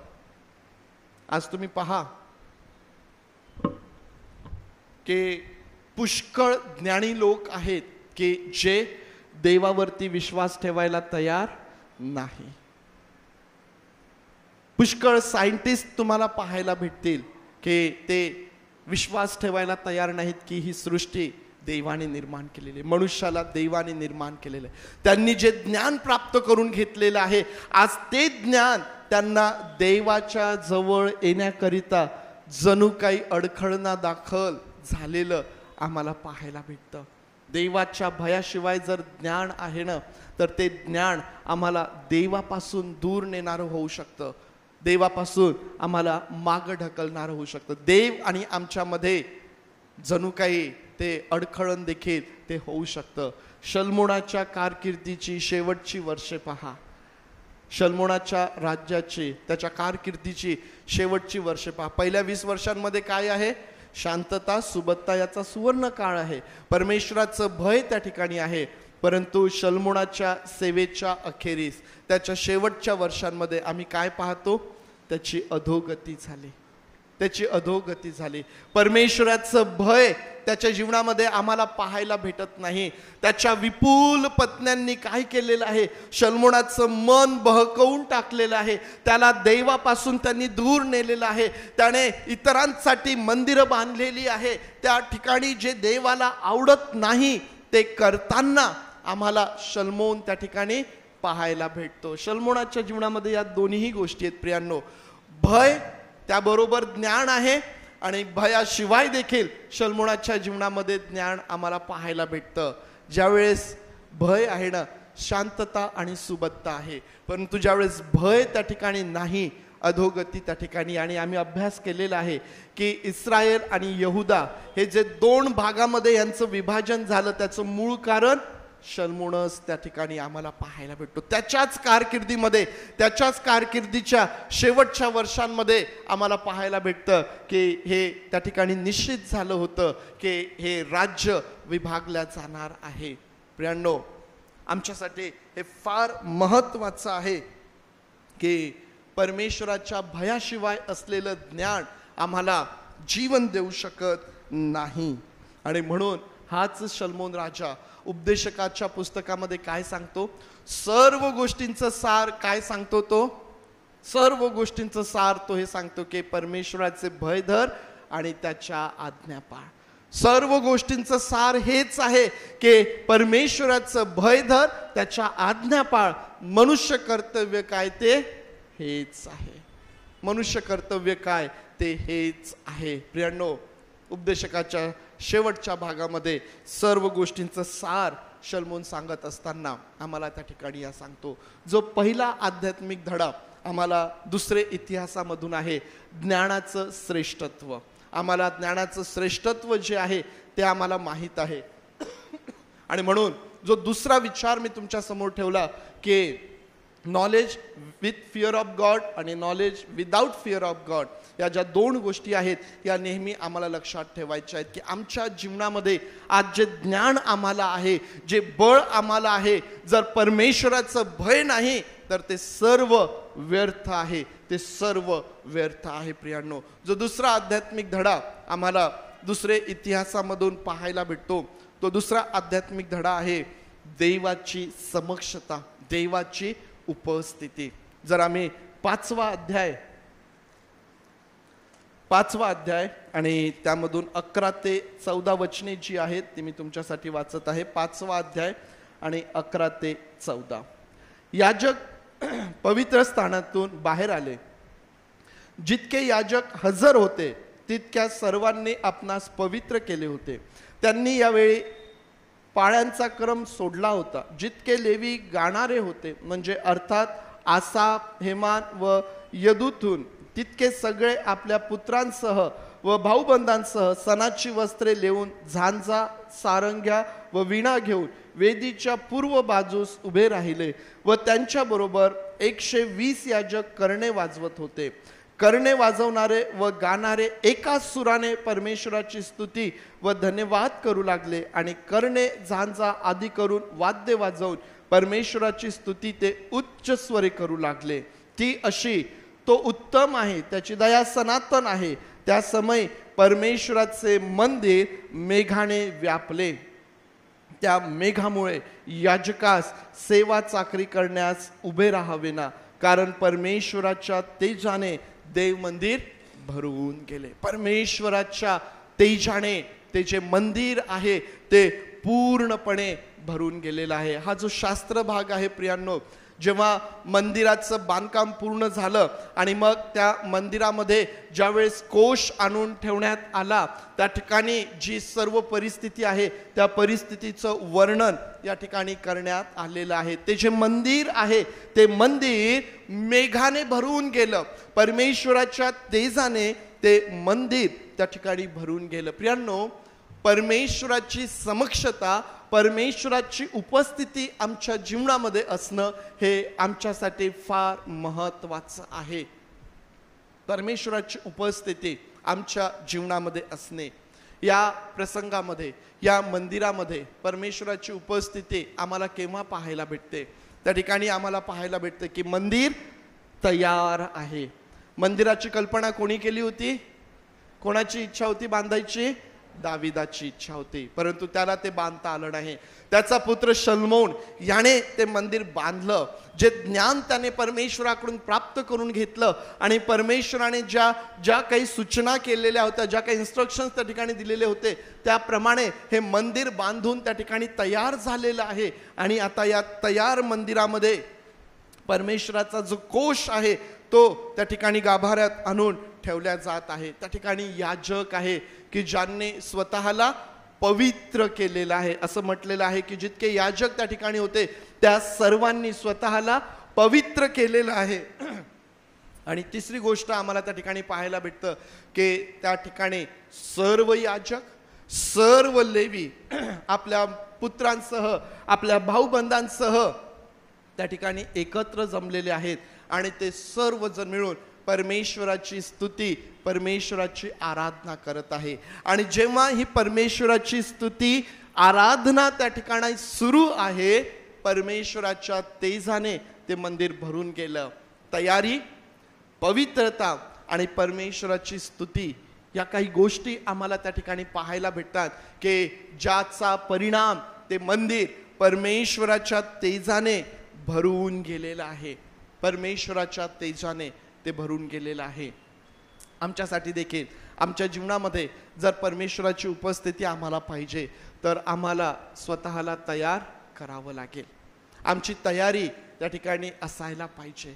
आज तुम्ही पहा की पुष्कळ ज्ञानी लोक आहेत की जे देवावरती विश्वास ठेवायला तयार नाही. पुष्कळ सायंटिस्ट तुम्हाला पाहायला भेटतील की ते विश्वास ठेवायला तयार नाहीत की ही सृष्टी देवाने निर्माण केलेली आहे, मनुष्याला देवाने निर्माण केलेलं आहे. त्यांनी जे ज्ञान प्राप्त करून घेतलेलं आहे आज ते ज्ञान त्यांना देवाच्या जवळ येण्याकरिता जणू काही अडखळणा दाखल झालेलं आम्हाला पाहायला भेटतं. देवाच्या भयाशिवाय जर ज्ञान आहे ना तर ते ज्ञान आम्हाला देवापासून दूर नेणारं होऊ शकतं, देवापासून आम्हाला मागं ढकलणारं होऊ शकतं. देव आणि आमच्यामध्ये जणू काही ते अडखळण देखील ते होऊ शकतं. शल्मोनाच्या कारकिर्दीची शेवटची वर्षे पहा, शल्मोनाच्या राज्याची त्याच्या कारकिर्दीची शेवटची वर्षे पहा. पहिल्या 20 वर्षांमध्ये काय आहे? शांतता सुबत्ता याचा सुवर्ण काळ आहे, परमेश्वराचं भय त्या ठिकाणी आहे. परंतु शल्मोनाच्या सेवेच्या अखेरीस त्याच्या शेवटच्या वर्षांमध्ये आम्ही काय पाहतो? त्याची अधोगती झाली. त्याची अधोगती झाली. परमेश्वराचं भय त्याच्या जीवनामध्ये आम्हाला पाहायला भेटत नाही. त्याच्या विपुल पत्न्यांनी काय केलेलं आहे, शल्मोनाचं मन बहकवून टाकलेलं आहे. त्याला देवापासून त्यांनी दूर नेलेलं आहे. त्याने इतरांसाठी मंदिरं बांधलेली आहे. त्या ठिकाणी जे देवाला आवडत नाही ते करताना आम्हाला शल्मोन त्या ठिकाणी पाहायला भेटतो. शल्मोनाच्या जीवनामध्ये या दोन्हीही गोष्टी आहेत प्रियांनो. भय त्याबरोबर ज्ञान आहे आणि भयाशिवाय देखील शल्मोनाच्या जीवनामध्ये ज्ञान आम्हाला पाहायला भेटतं. ज्यावेळेस भय आहे ना, शांतता आणि सुबत्ता आहे. परंतु ज्यावेळेस भय त्या ठिकाणी नाही, अधोगती त्या ठिकाणी. आणि आम्ही अभ्यास केलेला आहे की इस्रायल आणि यहुदा हे जे दोन भागामध्ये यांचं विभाजन झालं त्याचं मूळ कारण शल्मोनस त्या ठिकाणी आम्हाला पाहायला भेटतो. त्याच्याच कारकिर्दीमध्ये, त्याच्याच कारकिर्दीच्या शेवटच्या वर्षांमध्ये आम्हाला पाहायला भेटतं की हे त्या ठिकाणी निश्चित झालं होतं की हे राज्य विभागल्या जाणार आहे. प्रियांनो, आमच्यासाठी हे फार महत्त्वाचं आहे की परमेश्वराच्या भयाशिवाय असलेलं ज्ञान आम्हाला जीवन देऊ शकत नाही. आणि म्हणून हाच शल्मोन राजा उपदेशकाच्या पुस्तकामध्ये काय सांगतो, सर्व गोष्टींचं सार काय सांगतो, तो सर्व गोष्टींचं सार तो हे सांगतो की परमेश्वराचे भय धर आणि त्याच्या आज्ञा पाळ. सर्व गोष्टींचं सार हेच आहे की परमेश्वराचं भय धर, त्याच्या आज्ञा पाळ. मनुष्य कर्तव्य काय ते हेच आहे. मनुष्य कर्तव्य काय ते हेच आहे. प्रियांनो, उपदेशकाच्या शेवटच्या भागामध्ये सर्व गोष्टींचं सार शल्मोन सांगत असताना आम्हाला त्या ठिकाणी या सांगतो. जो पहिला आध्यात्मिक धडा आम्हाला दुसरे इतिहासामधून आहे, ज्ञानाचं श्रेष्ठत्व. आम्हाला ज्ञानाचं श्रेष्ठत्व जे आहे ते आम्हाला माहीत आहे. आणि म्हणून जो दुसरा विचार मी तुमच्या समोर ठेवला की knowledge with fear of God आणि knowledge without fear of God, या ज्या दोन गोष्टी आहेत या नेहमी आम्हाला लक्षात ठेवायच्या आहेत की आमच्या जीवनामध्ये आज जे ज्ञान आम्हाला आहे, जे बळ आम्हाला आहे, जर परमेश्वराचं भय नाही तर ते सर्व व्यर्थ आहे. ते सर्व व्यर्थ आहे. प्रियांनो, जो दुसरा आध्यात्मिक धडा आम्हाला दुसरे इतिहासामधून पाहायला भेटतो, तो दुसरा आध्यात्मिक धडा आहे देवाची समक्षता, देवाची उपस्थिती. जर आम्ही पाचवा अध्याय आणि त्यामधून 11 ते 14 वचने जी आहेत ती मी तुमच्यासाठी वाचत आहे. 5वा अध्याय आणि 11 ते 14. याजक पवित्र स्थानातून बाहेर आले. जितके याजक हजर होते तितक्या सर्वांनी आपणास पवित्र केले होते. त्यांनी यावेळी पाळ्यांचा क्रम सोडला होता. जितके लेवी गाणारे होते, म्हणजे अर्थात आसाफ, हेमान व यदूथून, तितके सगळे आपल्या पुत्रांसह व भाऊबंधांसह सणाची वस्त्रे लेवून झांजा, सारंग्या व वीणा घेऊन वेदीच्या पूर्व बाजूस उभे राहिले व त्यांच्याबरोबर 120 याजक कर्णे वाजवत होते. कर्णे वाजवणारे व गाणारे एकाच सुराने परमेश्वराची स्तुती व धन्यवाद करू लागले आणि कर्णे, झांजा आदी करून वाद्य वाजवून परमेश्वराची स्तुती ते उच्च स्वरे करू लागले. ती अशी, तो उत्तम आहे, त्याची दया सनातन आहे. त्या समय परमेश्वराचे मंदिर मेघाने व्यापले. त्या मेघामुळे याजकास सेवा चाकरी करण्यास उभे राहावेना, कारण परमेश्वराच्या तेजाने देव मंदिर भरून गेले. परमेश्वराच्या तेजाने ते जे मंदिर आहे ते पूर्णपणे भरून गेलेलं आहे. हा जो शास्त्र भाग आहे प्रियांनो, जेव्हा मंदिराचं बांधकाम पूर्ण झालं आणि मग त्या मंदिरामध्ये ज्यावेळेस कोश आणून ठेवण्यात आला, त्या ठिकाणी जी सर्व परिस्थिती आहे त्या परिस्थितीचं वर्णन या ठिकाणी करण्यात आलेलं आहे. ते जे मंदिर आहे ते मंदिर मेघाने भरून गेलं. परमेश्वराच्या तेजाने ते मंदिर त्या ठिकाणी भरून गेलं. प्रियांनो, परमेश्वराची समक्षता, परमेश्वराची उपस्थिती आमच्या जीवनामध्ये असणं हे आमच्यासाठी फार महत्त्वाचं आहे. परमेश्वराची उपस्थिती आमच्या जीवनामध्ये असणे, या प्रसंगामध्ये, या मंदिरामध्ये परमेश्वराची उपस्थिती आम्हाला केव्हा पाहायला भेटते? त्या ठिकाणी आम्हाला पाहायला भेटते की मंदिर तयार आहे. मंदिराची कल्पना कोणी केली होती? कोणाची इच्छा होती बांधायची? दाविदाची इच्छा होती, परंतु त्याला ते बांधता आलं नाही. त्याचा पुत्र शल्मोन याने ते मंदिर बांधलं. जे ज्ञान त्याने परमेश्वराकडून प्राप्त करून घेतलं आणि परमेश्वराने ज्या ज्या काही सूचना केलेल्या होत्या, ज्या काही इन्स्ट्रक्शन्स त्या ठिकाणी दिलेले होते, त्याप्रमाणे हे मंदिर बांधून त्या ठिकाणी तयार झालेलं आहे. आणि आता या तयार मंदिरामध्ये परमेश्वराचा जो कोश आहे तो त्या ठिकाणी गाभाऱ्यात आणून ठेवल्या जात आहे. त्या ठिकाणी याजक आहे की ज्यांनी स्वतःला पवित्र केलेलं आहे. असं म्हटलेलं आहे की जितके याजक त्या ठिकाणी होते त्या सर्वांनी स्वतःला पवित्र केलेलं आहे. आणि तिसरी गोष्ट आम्हाला त्या ठिकाणी पाहायला भेटतं की त्या ठिकाणी सर्व याजक, सर्व लेवी आपल्या पुत्रांसह, आपल्या भाऊबंधांसह त्या ठिकाणी एकत्र जमलेले आहेत आणि ते सर्वजण मिळून परमेश्वराची स्तुती, परमेश्वराची आराधना करत आहे. आणि जेव्हा ही परमेश्वराची स्तुती, आराधना त्या ठिकाणी सुरू आहे, परमेश्वराच्या तेजाने ते मंदिर भरून गेलं. तयारी, पवित्रता आणि परमेश्वराची स्तुती या काही गोष्टी आम्हाला त्या ठिकाणी पाहायला भेटतात की ज्याचा परिणाम ते मंदिर परमेश्वराच्या तेजाने भरून गेलेलं आहे. परमेश्वराच्या तेजाने ते भरून गेलेलं आहे. आमच्यासाठी देखील आमच्या जीवनामध्ये जर परमेश्वराची उपस्थिती आम्हाला पाहिजे तर आम्हाला स्वतःला तयार करावं लागेल. आमची तयारी त्या ठिकाणी असायला पाहिजे.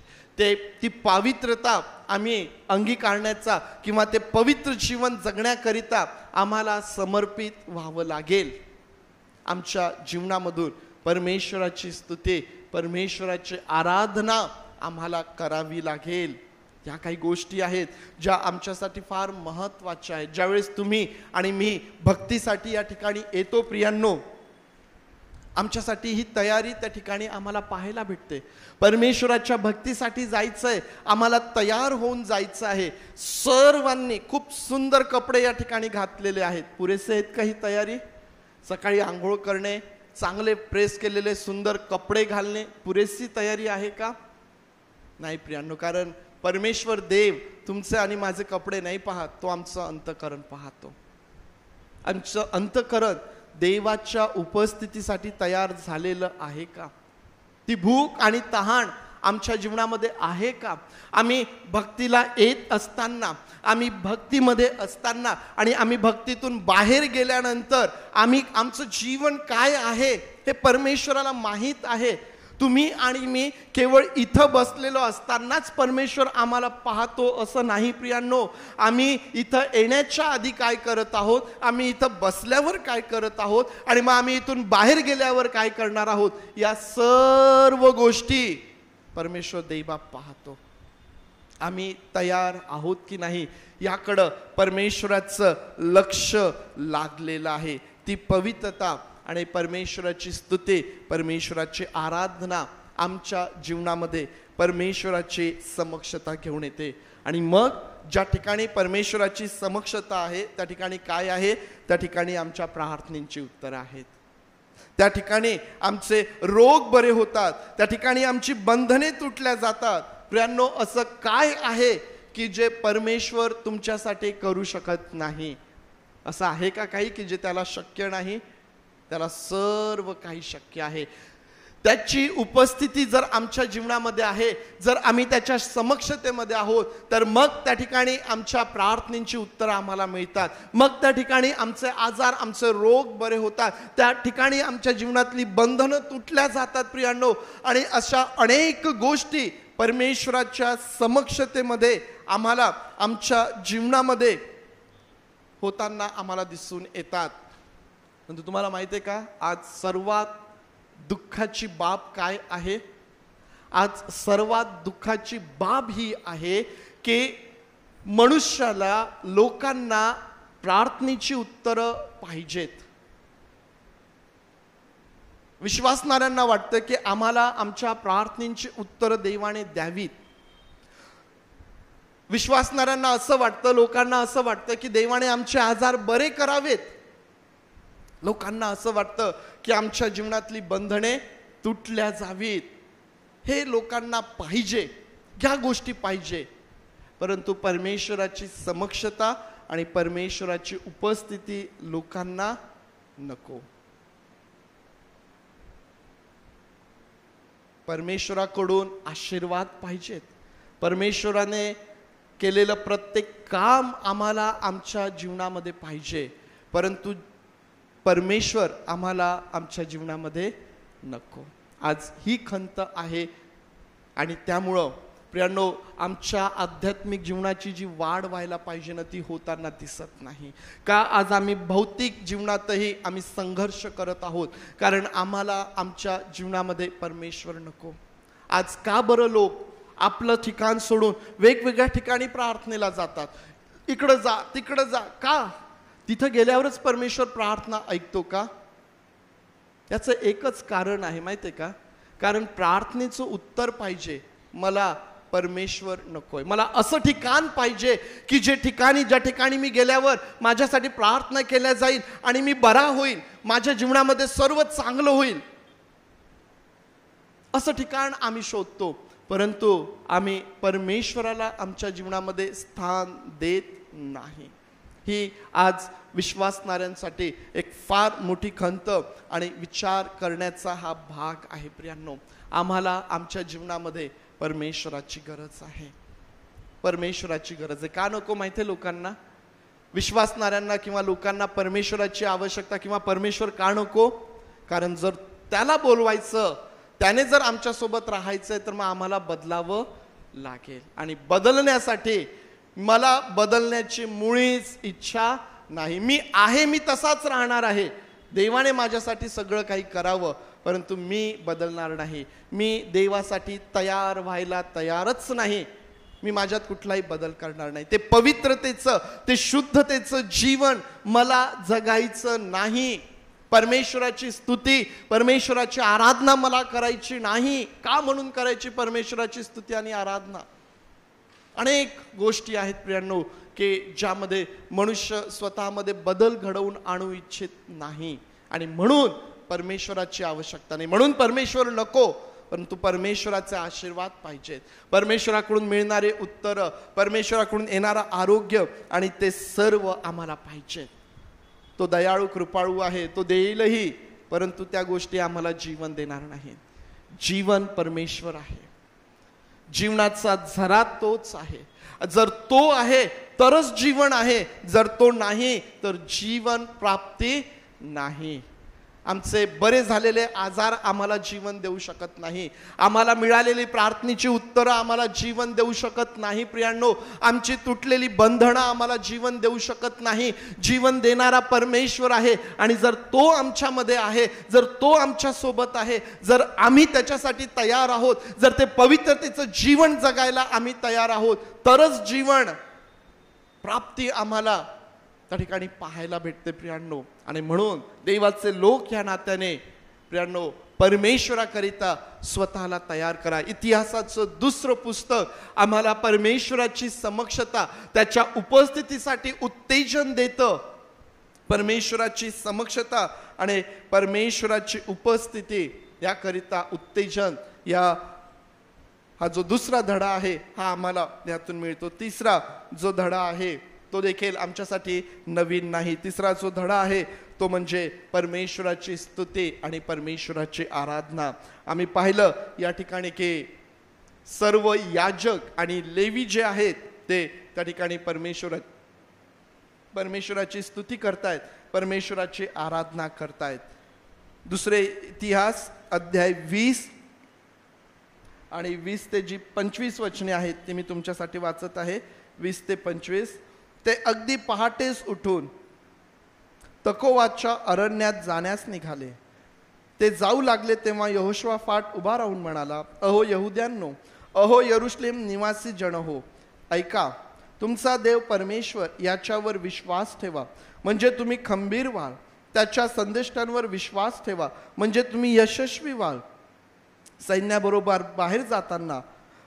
ती पवित्रता आम्ही अंगीकारण्याचा किंवा ते पवित्र जीवन जगण्याकरिता आम्हाला समर्पित व्हावं लागेल. आमच्या जीवनामधून परमेश्वराची स्तुती, परमेश्वराची आराधना आम्हाला करावी लागेल. या काही गोष्टी आहेत ज्या आमच्यासाठी फार महत्त्वाच्या आहेत. ज्यावेळेस तुम्ही आणि मी भक्तीसाठी या ठिकाणी येतो प्रियांनो, आमच्यासाठी ही तयारी त्या ठिकाणी आम्हाला पाहायला भेटते. परमेश्वराच्या भक्तीसाठी जायचंय, आम्हाला तयार होऊन जायचं आहे. सर्वांनी खूप सुंदर कपडे या ठिकाणी घातलेले आहेत. पुरेसे आहेत का ही तयारी? सकाळी आंघोळ करणे, चांगले प्रेस केलेले सुंदर कपडे घालणे पुरेशी तयारी आहे का? नाही प्रियांनो, कारण परमेश्वर देव तुमचे आणि माझे कपडे नाही पाहत, तो आमचं अंतःकरण पाहतो. आमचं अंतःकरण देवाच्या उपस्थितीसाठी तयार झालेलं आहे का? ती भूक आणि तहान आमच्या जीवनामध्ये आहे का? आम्ही भक्तीला येत असताना, आम्ही भक्तीमध्ये असताना आणि आम्ही भक्तीतून बाहेर गेल्यानंतर आमचं जीवन काय आहे हे परमेश्वराला माहीत आहे. तुम्ही आणि मी केवळ इथं बसलेलो असतानाच परमेश्वर आम्हाला पाहतो असं नाही प्रियांनो. आम्ही इथं येण्याच्या आधी काय करत आहोत, आम्ही इथं बसल्यावर काय करत आहोत आणि मग आम्ही इथून बाहेर गेल्यावर काय करणार आहोत, या सर्व गोष्टी परमेश्वर देवबाप पाहतो. आम्ही तयार आहोत की नाही याकडं परमेश्वराचं लक्ष लागलेलं आहे. ती पवित्रता आणि परमेश्वराची स्तुती, परमेश्वराची आराधना आमच्या जीवनामध्ये परमेश्वराची समक्षता घेऊन येते. आणि मग ज्या ठिकाणी परमेश्वराची समक्षता आहे त्या ठिकाणी काय आहे? त्या ठिकाणी आमच्या प्रार्थनेची उत्तरं आहेत. त्या ठिकाणी आमचे रोग बरे होतात, त्या ठिकाणी आमची बंधने तुटल्या जातात. प्रियांनो, असं काय आहे की जे परमेश्वर तुमच्यासाठी करू शकत नाही? असं आहे का काही की जे त्याला शक्य नाही? त्याला सर्व काही शक्य आहे. त्याची उपस्थिती जर आमच्या जीवनामध्ये आहे, जर आम्ही त्याच्या समक्षतेमध्ये आहोत, तर मग त्या ठिकाणी आमच्या प्रार्थनेची उत्तरं आम्हाला मिळतात. मग त्या ठिकाणी आमचे आजार, आमचे रोग बरे होतात. त्या ठिकाणी आमच्या जीवनातली बंधनं तुटल्या जातात प्रियांनो. आणि अशा अनेक गोष्टी परमेश्वराच्या समक्षतेमध्ये आम्हाला आमच्या जीवनामध्ये होताना आम्हाला दिसून येतात. परंतु तुम्हाला माहिती आहे का, आज सर्वात दुःखाची बाब काय आहे? आज सर्वात दुःखाची बाब ही आहे की मनुष्याला, लोकांना प्रार्थनेची उत्तरं पाहिजेत. विश्वासणाऱ्यांना वाटतं की आम्हाला आमच्या प्रार्थनेची उत्तरं देवाने द्यावीत. विश्वासणाऱ्यांना असं वाटतं, लोकांना असं वाटतं की देवाने आमचे आजार बरे करावेत. लोकांना असं वाटतं की आमच्या जीवनातली बंधने तुटल्या जावीत. हे लोकांना पाहिजे, ह्या गोष्टी पाहिजे. परंतु परमेश्वराची समक्षता आणि परमेश्वराची उपस्थिती लोकांना नको. परमेश्वराकडून आशीर्वाद पाहिजेत. परमेश्वराने केलेलं प्रत्येक काम आम्हाला आमच्या जीवनामध्ये पाहिजे, परंतु परमेश्वर आम्हाला आमच्या जीवनामध्ये नको. आज ही खंत आहे आणि त्यामुळं प्रियांनो आमच्या आध्यात्मिक जीवनाची जी वाढ व्हायला पाहिजे ना ती होताना दिसत नाही. का आज आम्ही भौतिक जीवनातही आम्ही संघर्ष करत आहोत, कारण आम्हाला आमच्या जीवनामध्ये परमेश्वर नको. आज का बरं लोक आपलं ठिकाण सोडून वेगवेगळ्या ठिकाणी प्रार्थनेला जातात, इकडं जा तिकडं जा, का? तिथं गेल्यावरच परमेश्वर प्रार्थना ऐकतो का? याचं एकच कारण आहे माहिती आहे का? कारण प्रार्थनेचं उत्तर पाहिजे. मला परमेश्वर नकोय, मला असं ठिकाण पाहिजे की ज्या ठिकाणी मी गेल्यावर माझ्यासाठी प्रार्थना केल्या जाईल आणि मी बरा होईल, माझ्या जीवनामध्ये सर्व चांगलं होईल. असं ठिकाण आम्ही शोधतो, परंतु आम्ही परमेश्वराला आमच्या जीवनामध्ये स्थान देत नाही. ही आज विश्वासणाऱ्यांसाठी एक फार मोठी खंत आणि विचार करण्याचा हा भाग आहे. प्रियांनो, आम्हाला आमच्या जीवनामध्ये परमेश्वराची गरज आहे. परमेश्वराची गरज आहे. का नको माहिती आहे लोकांना? विश्वासणाऱ्यांना किंवा लोकांना परमेश्वराची आवश्यकता किंवा परमेश्वर का नको? कारण जर त्याला बोलवायचं, त्याने जर आमच्यासोबत राहायचंय तर मग आम्हाला बदलावं लागेल. आणि बदलण्यासाठी मला बदलण्याची मुळीच इच्छा नाही. मी तसाच राहणार आहे. देवाने माझ्यासाठी सगळं काही करावं, परंतु मी बदलणार नाही. मी देवासाठी तयार व्हायला तयारच नाही. मी माझ्यात कुठलाही बदल करणार नाही. ते पवित्रतेचं, ते शुद्धतेचं जीवन मला जगायचं नाही. परमेश्वराची स्तुती, परमेश्वराची आराधना मला करायची नाही. का म्हणून करायची परमेश्वराची स्तुती आणि आराधना? अनेक गोष्टी आहेत प्रियांनो की ज्यामध्ये मनुष्य स्वतःमध्ये बदल घडवून आणू इच्छित नाही, आणि म्हणून परमेश्वराची आवश्यकता नाही, म्हणून परमेश्वर नको. परंतु परमेश्वराचे आशीर्वाद पाहिजेत, परमेश्वराकडून मिळणारे उत्तर, परमेश्वराकडून येणारा आरोग्य, आणि ते सर्व आम्हाला पाहिजेत. तो दयाळू कृपाळू आहे, तो देईलही, परंतु त्या गोष्टी आम्हाला जीवन देणार नाहीत. जीवन परमेश्वर आहे. जीवनाचा झरा तोच आहे. जर तो आहे तरच जीवन आहे, जर तो नाही तर जीवन प्राप्ती नाही. आमचे बरे झालेले आजार आम्हाला जीवन देऊ शकत नाही. आम्हाला मिळालेली प्रार्थनेची उत्तरं आम्हाला जीवन देऊ शकत नाही. प्रियांनो, आमची तुटलेली बंधनं आम्हाला जीवन देऊ शकत नाही. जीवन देणारा परमेश्वर आहे, आणि जर तो आमच्यामध्ये आहे, जर तो आमच्या सोबत आहे, जर आम्ही त्याच्यासाठी तयार आहोत, जर ते पवित्रतेचं जीवन जगायला आम्ही तयार आहोत, तरच जीवन प्राप्ती आम्हाला त्या ठिकाणी पाहायला भेटते प्रियांनो. आणि म्हणून देवाचे लोक या नात्याने प्रियांनो परमेश्वराकरिता स्वतःला तयार करा. इतिहासाचं दुसरं पुस्तक आम्हाला परमेश्वराची समक्षता, त्याच्या उपस्थितीसाठी उत्तेजन देतं. परमेश्वराची समक्षता आणि परमेश्वराची उपस्थिती याकरिता उत्तेजन, हा जो दुसरा धडा आहे हा आम्हाला यातून मिळतो. तिसरा जो धडा आहे तो देखील आमच्यासाठी नवीन नाही. तिसरा जो धडा आहे तो म्हणजे परमेश्वराची स्तुती आणि परमेश्वराची आराधना. आम्ही पाहिलं या ठिकाणी की सर्व याजक आणि लेवी जे आहेत ते त्या ठिकाणी परमेश्वराची स्तुती करतायत, परमेश्वराची आराधना करतायत. दुसरे इतिहास अध्याय 20 आणि 20 ते जी 25 वचने आहेत ती मी तुमच्यासाठी वाचत आहे. 20 ते 25. ते अगदी पहाटेस उठून तकोवाच्या अरण्यात जाण्यास निघाले. ते जाऊ लागले तेव्हा यहोशुआफाट उभा राहून म्हणाला, अहो यहुद्यांनो, अहो यरुशलेम निवासी जन हो, ऐका, तुमचा देव परमेश्वर याच्यावर विश्वास ठेवा, म्हणजे तुम्ही खंबीर व्हाल. त्याच्या संदेष्टांवर विश्वास ठेवा, म्हणजे तुम्ही यशस्वी व्हाल. सैन्याबरोबर बाहेर जाताना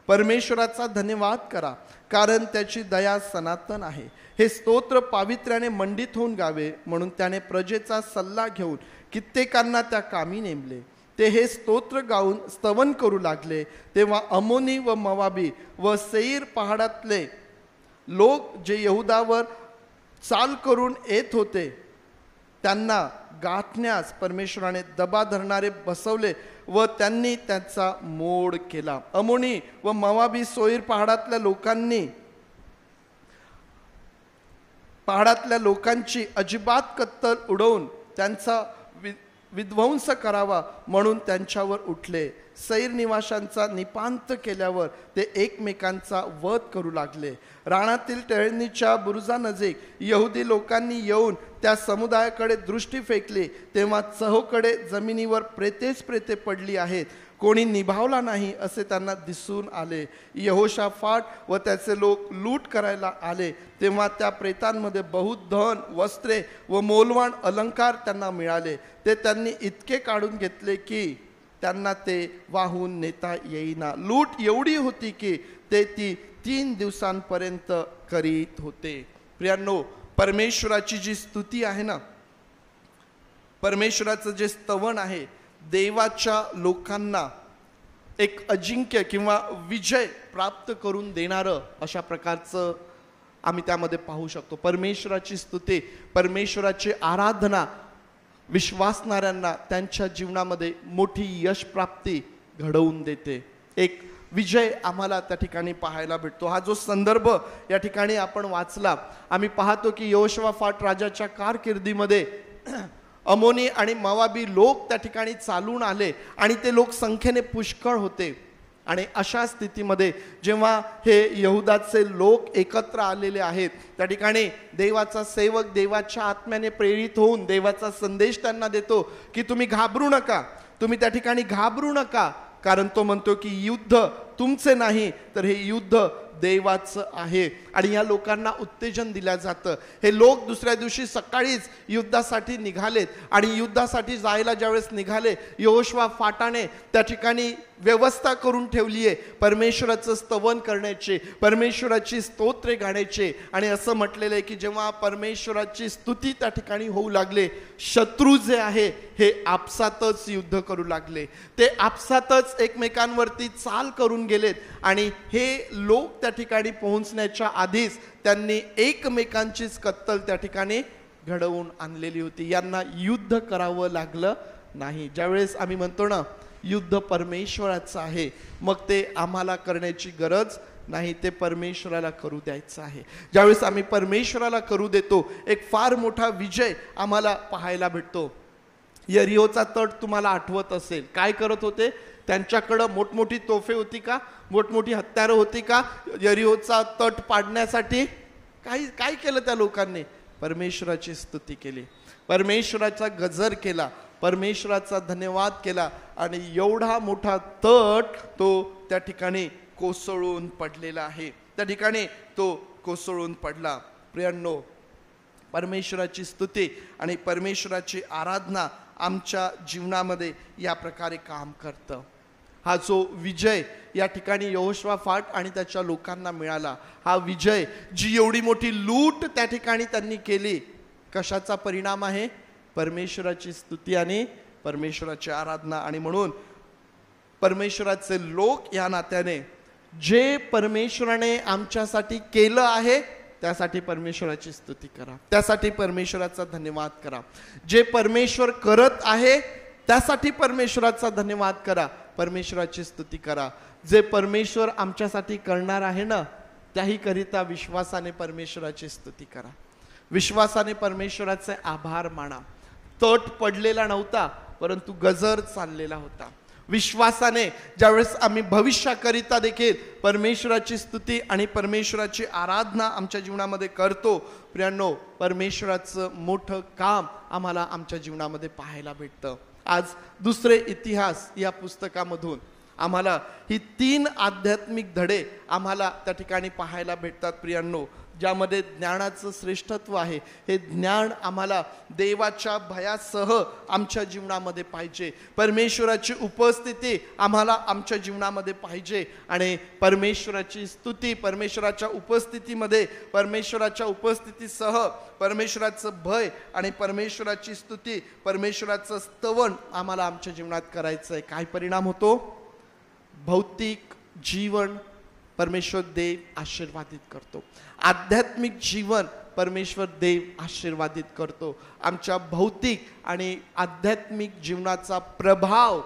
परमेश्वराचा धन्यवाद करा, कारण त्याची दया सनातन आहे. हे स्तोत्र पावित्र्याने मंडित होऊन गावे, म्हणून त्याने प्रजेचा सल्ला घेऊन कित्येकांना त्या कामी नेमले. ते हे स्तोत्र गाऊन स्तवन करू लागले, तेव्हा अमोनी व मवाबी व सेईर पहाडातले लोक जे यहुदावर चाल करून येत होते त्यांना गाठण्यास परमेश्वराने दबा धरणारे बसवले व त्यांनी त्याचा मोड केला. अमोनी व मोवाबी सोईर पहाडातल्या लोकांची अजिबात कत्तल उडवून त्यांचा विध्वंस करावा म्हणून त्यांच्यावर उठले. सैर निवाशांचा निपांत केल्यावर ते एकमेकांचा वध करू लागले. रानातील टळणीच्या बुरुजानजीक यहुदी लोकांनी येऊन त्या समुदायाकडे दृष्टी फेकली तेव्हा चहूकडे जमिनीवर प्रेतेच प्रेते पडली आहेत. कोणी निभावला नाही असे त्यांना दिसून आले. यहोशाफाट व त्याचे लोक लूट करायला आले तेव्हा त्या प्रेतांमध्ये बहुत धन, वस्त्रे व मौल्यवान अलंकार त्यांना मिळाले. ते त्यांनी इतके काढून घेतले की त्यांना ते वाहून नेता येईना. लूट एवढी होती की ते ती 3 दिवसांपर्यंत करीत होते. प्रियांनो, परमेश्वराची जी स्तुती आहे ना, परमेश्वराचं जे स्तवन आहे, देवाच्या लोकांना एक अजिंक्य किंवा विजय प्राप्त करून देणारं अशा प्रकारचं आम्ही त्यामध्ये पाहू शकतो. परमेश्वराची स्तुती, परमेश्वराची आराधना विश्वासणाऱ्यांना त्यांच्या जीवनामध्ये मोठी यश प्राप्ती घडवून देते. एक विजय आम्हाला त्या ठिकाणी पाहायला भेटतो. हा जो संदर्भ या ठिकाणी आपण वाचला, आम्ही पाहतो की यहोशाफाट राजाच्या कारकिर्दीमध्ये अमोनी आणि मोवाबी लोक त्या ठिकाणी चालून आले आणि ते लोक संख्येने पुष्कळ होते. आणि अशा स्थितीमध्ये जेव्हा हे यहुदाचे लोक एकत्र आलेले आहेत, त्या ठिकाणी देवाचा सेवक देवाच्या आत्म्याने प्रेरित होऊन देवाचा संदेश त्यांना देतो की तुम्ही घाबरू नका, तुम्ही त्या ठिकाणी घाबरू नका, कारण तो म्हणतो की युद्ध तुमचे नाही तर हे युद्ध देवाचं आहे. आणि या लोकांना उत्तेजन दिलं जातं. हे लोक दुसऱ्या दिवशी सकाळीच युद्धासाठी निघालेत आणि युद्धासाठी जायला ज्यावेळेस निघाले, यहोशाफाटाने त्या ठिकाणी व्यवस्था करून ठेवली आहे परमेश्वराचं स्तवन करण्याचे, परमेश्वराची स्तोत्रे गाण्याचे. आणि असं म्हटलेलं आहे की जेव्हा परमेश्वराची स्तुती त्या ठिकाणी होऊ लागले, शत्रू जे आहे हे आपसातच युद्ध करू लागले. ते आपसातच एकमेकांवरती चाल करून गेलेत आणि हे लोक त्या ठिकाणी पोहोचण्याच्या आधीच त्यांनी एकमेकांचीच कत्तल त्या ठिकाणी घडवून आणलेली होती. यांना युद्ध करावं लागलं नाही. ज्यावेळेस आम्ही म्हणतो ना युद्ध परमेश्वराचं आहे, मग ते आम्हाला करण्याची गरज नाही, ते परमेश्वराला करू द्यायचं आहे. ज्यावेळेस आम्ही परमेश्वराला करू देतो, एक फार मोठा विजय आम्हाला पाहायला भेटतो. यरिहोचा तट तुम्हाला आठवत असेल, काय करत होते? त्यांच्याकडं मोठमोठी तोफे होती का? मोठमोठी हत्यारं होती का? यरिहोचा तट पाडण्यासाठी काय केलं त्या लोकांनी? परमेश्वराची स्तुती केली, परमेश्वराचा गजर केला, परमेश्वराचा धन्यवाद केला आणि एवढा मोठा तट तो त्या ठिकाणी कोसळून पडलेला आहे. त्या ठिकाणी तो कोसळून पडला. प्रियांनो, परमेश्वराची स्तुती आणि परमेश्वराची आराधना आमच्या जीवनामध्ये या प्रकारे काम करतं. हा जो विजय या ठिकाणी यहोशाफाट आणि त्याच्या लोकांना मिळाला, हा विजय, जी एवढी मोठी लूट त्या ठिकाणी त्यांनी केली, कशाचा परिणाम आहे? परमेश्वराची स्तुती आणि परमेश्वराची आराधना. आणि म्हणून परमेश्वराचे लोक या नात्याने जे परमेश्वराने आमच्यासाठी केलं आहे त्यासाठी परमेश्वराची स्तुती करा, त्यासाठी परमेश्वराचा धन्यवाद करा. जे परमेश्वर करत आहे त्यासाठी परमेश्वराचा धन्यवाद करा, परमेश्वराची स्तुती करा. जे परमेश्वर आमच्यासाठी करणार आहे ना, त्याही करिता विश्वासाने परमेश्वराची स्तुती करा, विश्वासाने परमेश्वराचे आभार माना. तट पडलेला नव्हता, परंतु गजर चाललेला होता. विश्वासाने ज्यावेळेस आम्ही भविष्याकरिता देखील परमेश्वराची स्तुती आणि परमेश्वराची आराधना आमच्या जीवनामध्ये करतो, प्रियांनो, परमेश्वराचं मोठं काम आम्हाला आमच्या जीवनामध्ये पाहायला भेटतं. आज दुसरे इतिहास या पुस्तकामधून आम्हाला ही 3 आध्यात्मिक धडे आम्हाला त्या ठिकाणी पाहायला भेटतात प्रियांनो, ज्यामध्ये ज्ञानाचं श्रेष्ठत्व आहे. हे ज्ञान आम्हाला देवाच्या भयासह आमच्या जीवनामध्ये पाहिजे, परमेश्वराची उपस्थिती आम्हाला आमच्या जीवनामध्ये पाहिजे आणि परमेश्वराची स्तुती, परमेश्वराच्या उपस्थितीमध्ये, परमेश्वराच्या उपस्थितीसह परमेश्वराचं भय आणि परमेश्वराची स्तुती, परमेश्वराचं स्तवन आम्हाला आमच्या जीवनात करायचं आहे. काय परिणाम होतो? भौतिक जीवन परमेश्वर देव आशीर्वादित करतो, आध्यात्मिक जीवन परमेश्वर देव आशीर्वादित करतो. आमच्या भौतिक आणि आध्यात्मिक जीवनाचा प्रभाव,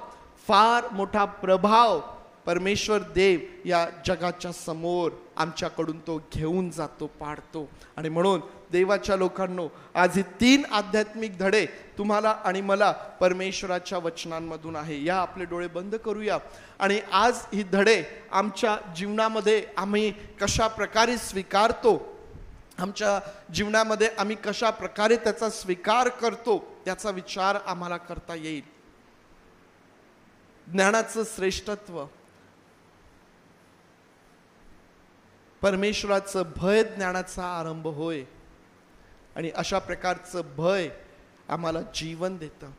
फार मोठा प्रभाव परमेश्वर देव या जगाच्या समोर आमच्याकडून तो घेऊन जातो, पाडतो. आणि म्हणून देवाच्या लोकांनो, आज ही 3 आध्यात्मिक धडे तुम्हाला आणि मला परमेश्वराच्या वचनांमधून आहे. या आपले डोळे बंद करूया आणि आज ही धडे आमच्या जीवनामध्ये आम्ही कशा प्रकारे स्वीकारतो, आमच्या जीवनामध्ये आम्ही कशा प्रकारे त्याचा स्वीकार करतो, त्याचा विचार आम्हाला करता येईल. ज्ञानाचं श्रेष्ठत्व, परमेश्वराचं भय ज्ञानाचा आरंभ होय. आणि अशा प्रकारचं भय आम्हाला जीवन देतं.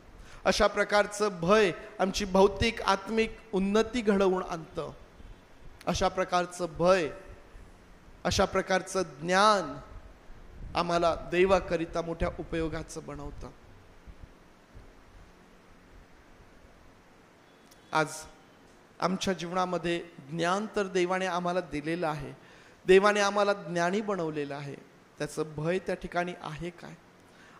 अशा प्रकारचं भय आमची भौतिक आत्मिक उन्नती घडवून आणतं. अशा प्रकारचं भय, अशा प्रकारचं ज्ञान आम्हाला देवाकरिता मोठ्या उपयोगाचं बनवतं. आज आमच्या जीवनामध्ये ज्ञान तर देवाने आम्हाला दिलेलं आहे, देवाने आम्हाला ज्ञानी बनवलेलं आहे. त्याचं भय त्या ठिकाणी आहे काय?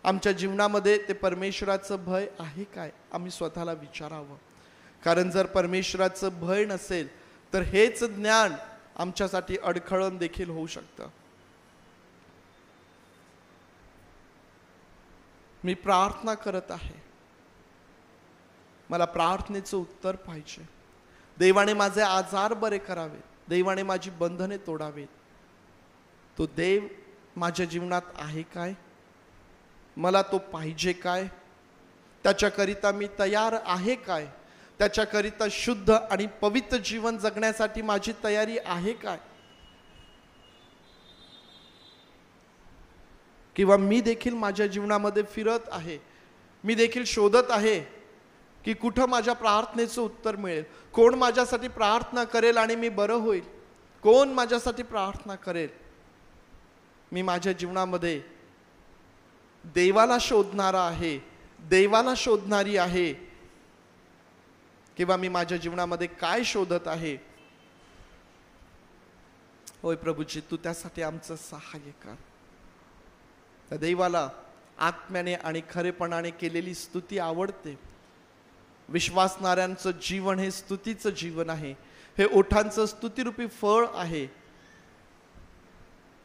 आमच्या जीवनामध्ये ते परमेश्वराचं भय आहे काय? आम्ही स्वतःला विचारावं. कारण जर परमेश्वराचं भय नसेल तर हेच ज्ञान आमच्यासाठी अडखळण देखील होऊ शकतं. मी प्रार्थना करत आहे, मला प्रार्थनेचं उत्तर पाहिजे. देवाने माझे आजार बरे करावेत, देवाने माझी बंधने तोडावेत. तो देव माझ्या जीवनात आहे काय? मला तो पाहिजे काय? त्याच्याकरिता मी तयार आहे काय? त्याच्याकरिता शुद्ध आणि पवित्र जीवन जगण्यासाठी माझी तयारी आहे काय? किंवा मी देखील माझ्या जीवनामध्ये फिरत आहे, मी देखील शोधत आहे की कुठं माझ्या प्रार्थनेचं उत्तर मिळेल, कोण माझ्यासाठी प्रार्थना करेल आणि मी बरं होईल, कोण माझ्यासाठी प्रार्थना करेल. मी माझ्या जीवनामध्ये देवाला शोधणारा आहे, देवाला शोधणारी आहे, किंवा मी माझ्या जीवनामध्ये काय शोधत आहे? होय प्रभूजी, तू त्यासाठी आमचं सहाय्य कर. त्या देवाला आत्म्याने आणि खरेपणाने केलेली स्तुती आवडते. विश्वासणाऱ्यांचं जीवन हे स्तुतीचं जीवन आहे, हे ओठांचं स्तुतिरूपी फळ आहे.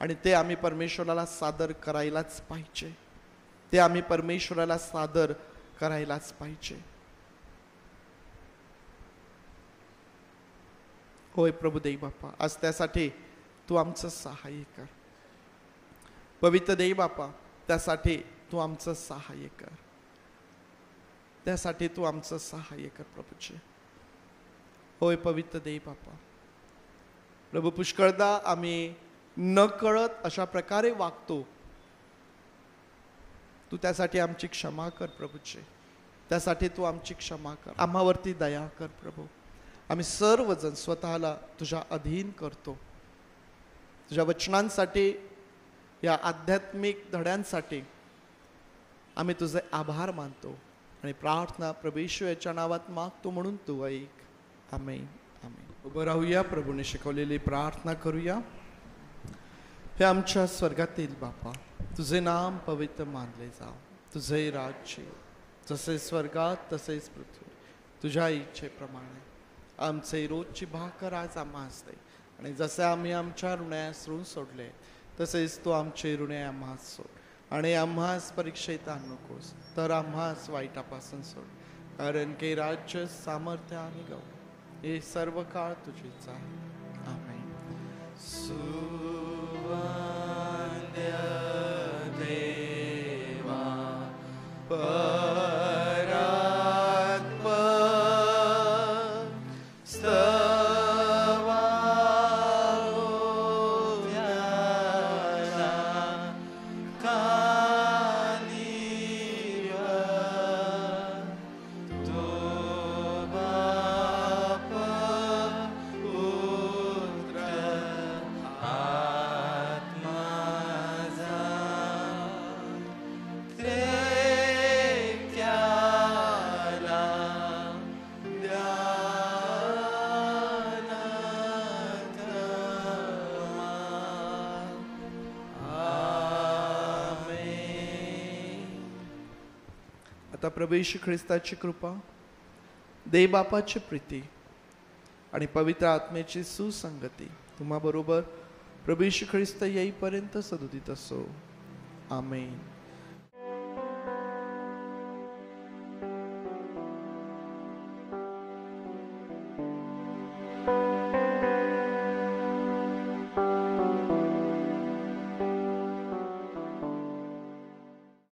आणि ते आम्ही परमेश्वराला सादर करायलाच पाहिजे, ते आम्ही परमेश्वराला सादर करायलाच पाहिजे. होय प्रभू देव बापा, आज त्यासाठी तू आमचं सहाय्य कर. पवित्र देव बापा, त्यासाठी तू आमचं सहाय्य कर, त्यासाठी तू आमचं सहाय्य कर प्रभूजी. होय पवित्र देव बापा, प्रभू पुष्कळदा आम्ही न कळत अशा प्रकारे वागतो, तू त्यासाठी आमची क्षमा कर प्रभूजी. त्यासाठी तू आमची क्षमा कर, आम्हावरती दया कर प्रभू. आम्ही सर्वजण स्वतःला तुझ्या अधीन करतो. तुझ्या वचनांसाठी, या आध्यात्मिक धड्यांसाठी आम्ही तुझे आभार मानतो आणि प्रार्थना प्रभू येशू याच्या नावात मागतो, म्हणून तू ऐक. आमेन आमेन. उभं राहूया, प्रभूने शिकवलेली प्रार्थना करूया. हे आमच्या स्वर्गातील बापा, तुझे नाम पवित्र मानले जाव, तुझे राज्य जसे स्वर्गात तसेच पृथ्वी, तुझ्या इच्छेप्रमाणे आमचे रोजची भाकर आज आम्हास दे, आणि जसे आम्ही आमच्या ऋणास ऋण सोडले तसेच तू आमचे ऋणे आम्हास सोड, आणि आम्हास परीक्षेत आणू नकोस, तर आम्हास वाईटापासून सोड. कारण की राज्य, सामर्थ्य आणि गौरव हे सर्व काळ तुझीच आहे. आमेन. Tre आता प्रभू येशू ख्रिस्ताची कृपा, देव बापाची प्रीती आणि पवित्र आत्म्याची सुसंगती तुम्हा बरोबर प्रभू येशू ख्रिस्त येईपर्यंत सदोदित असो. आमेन.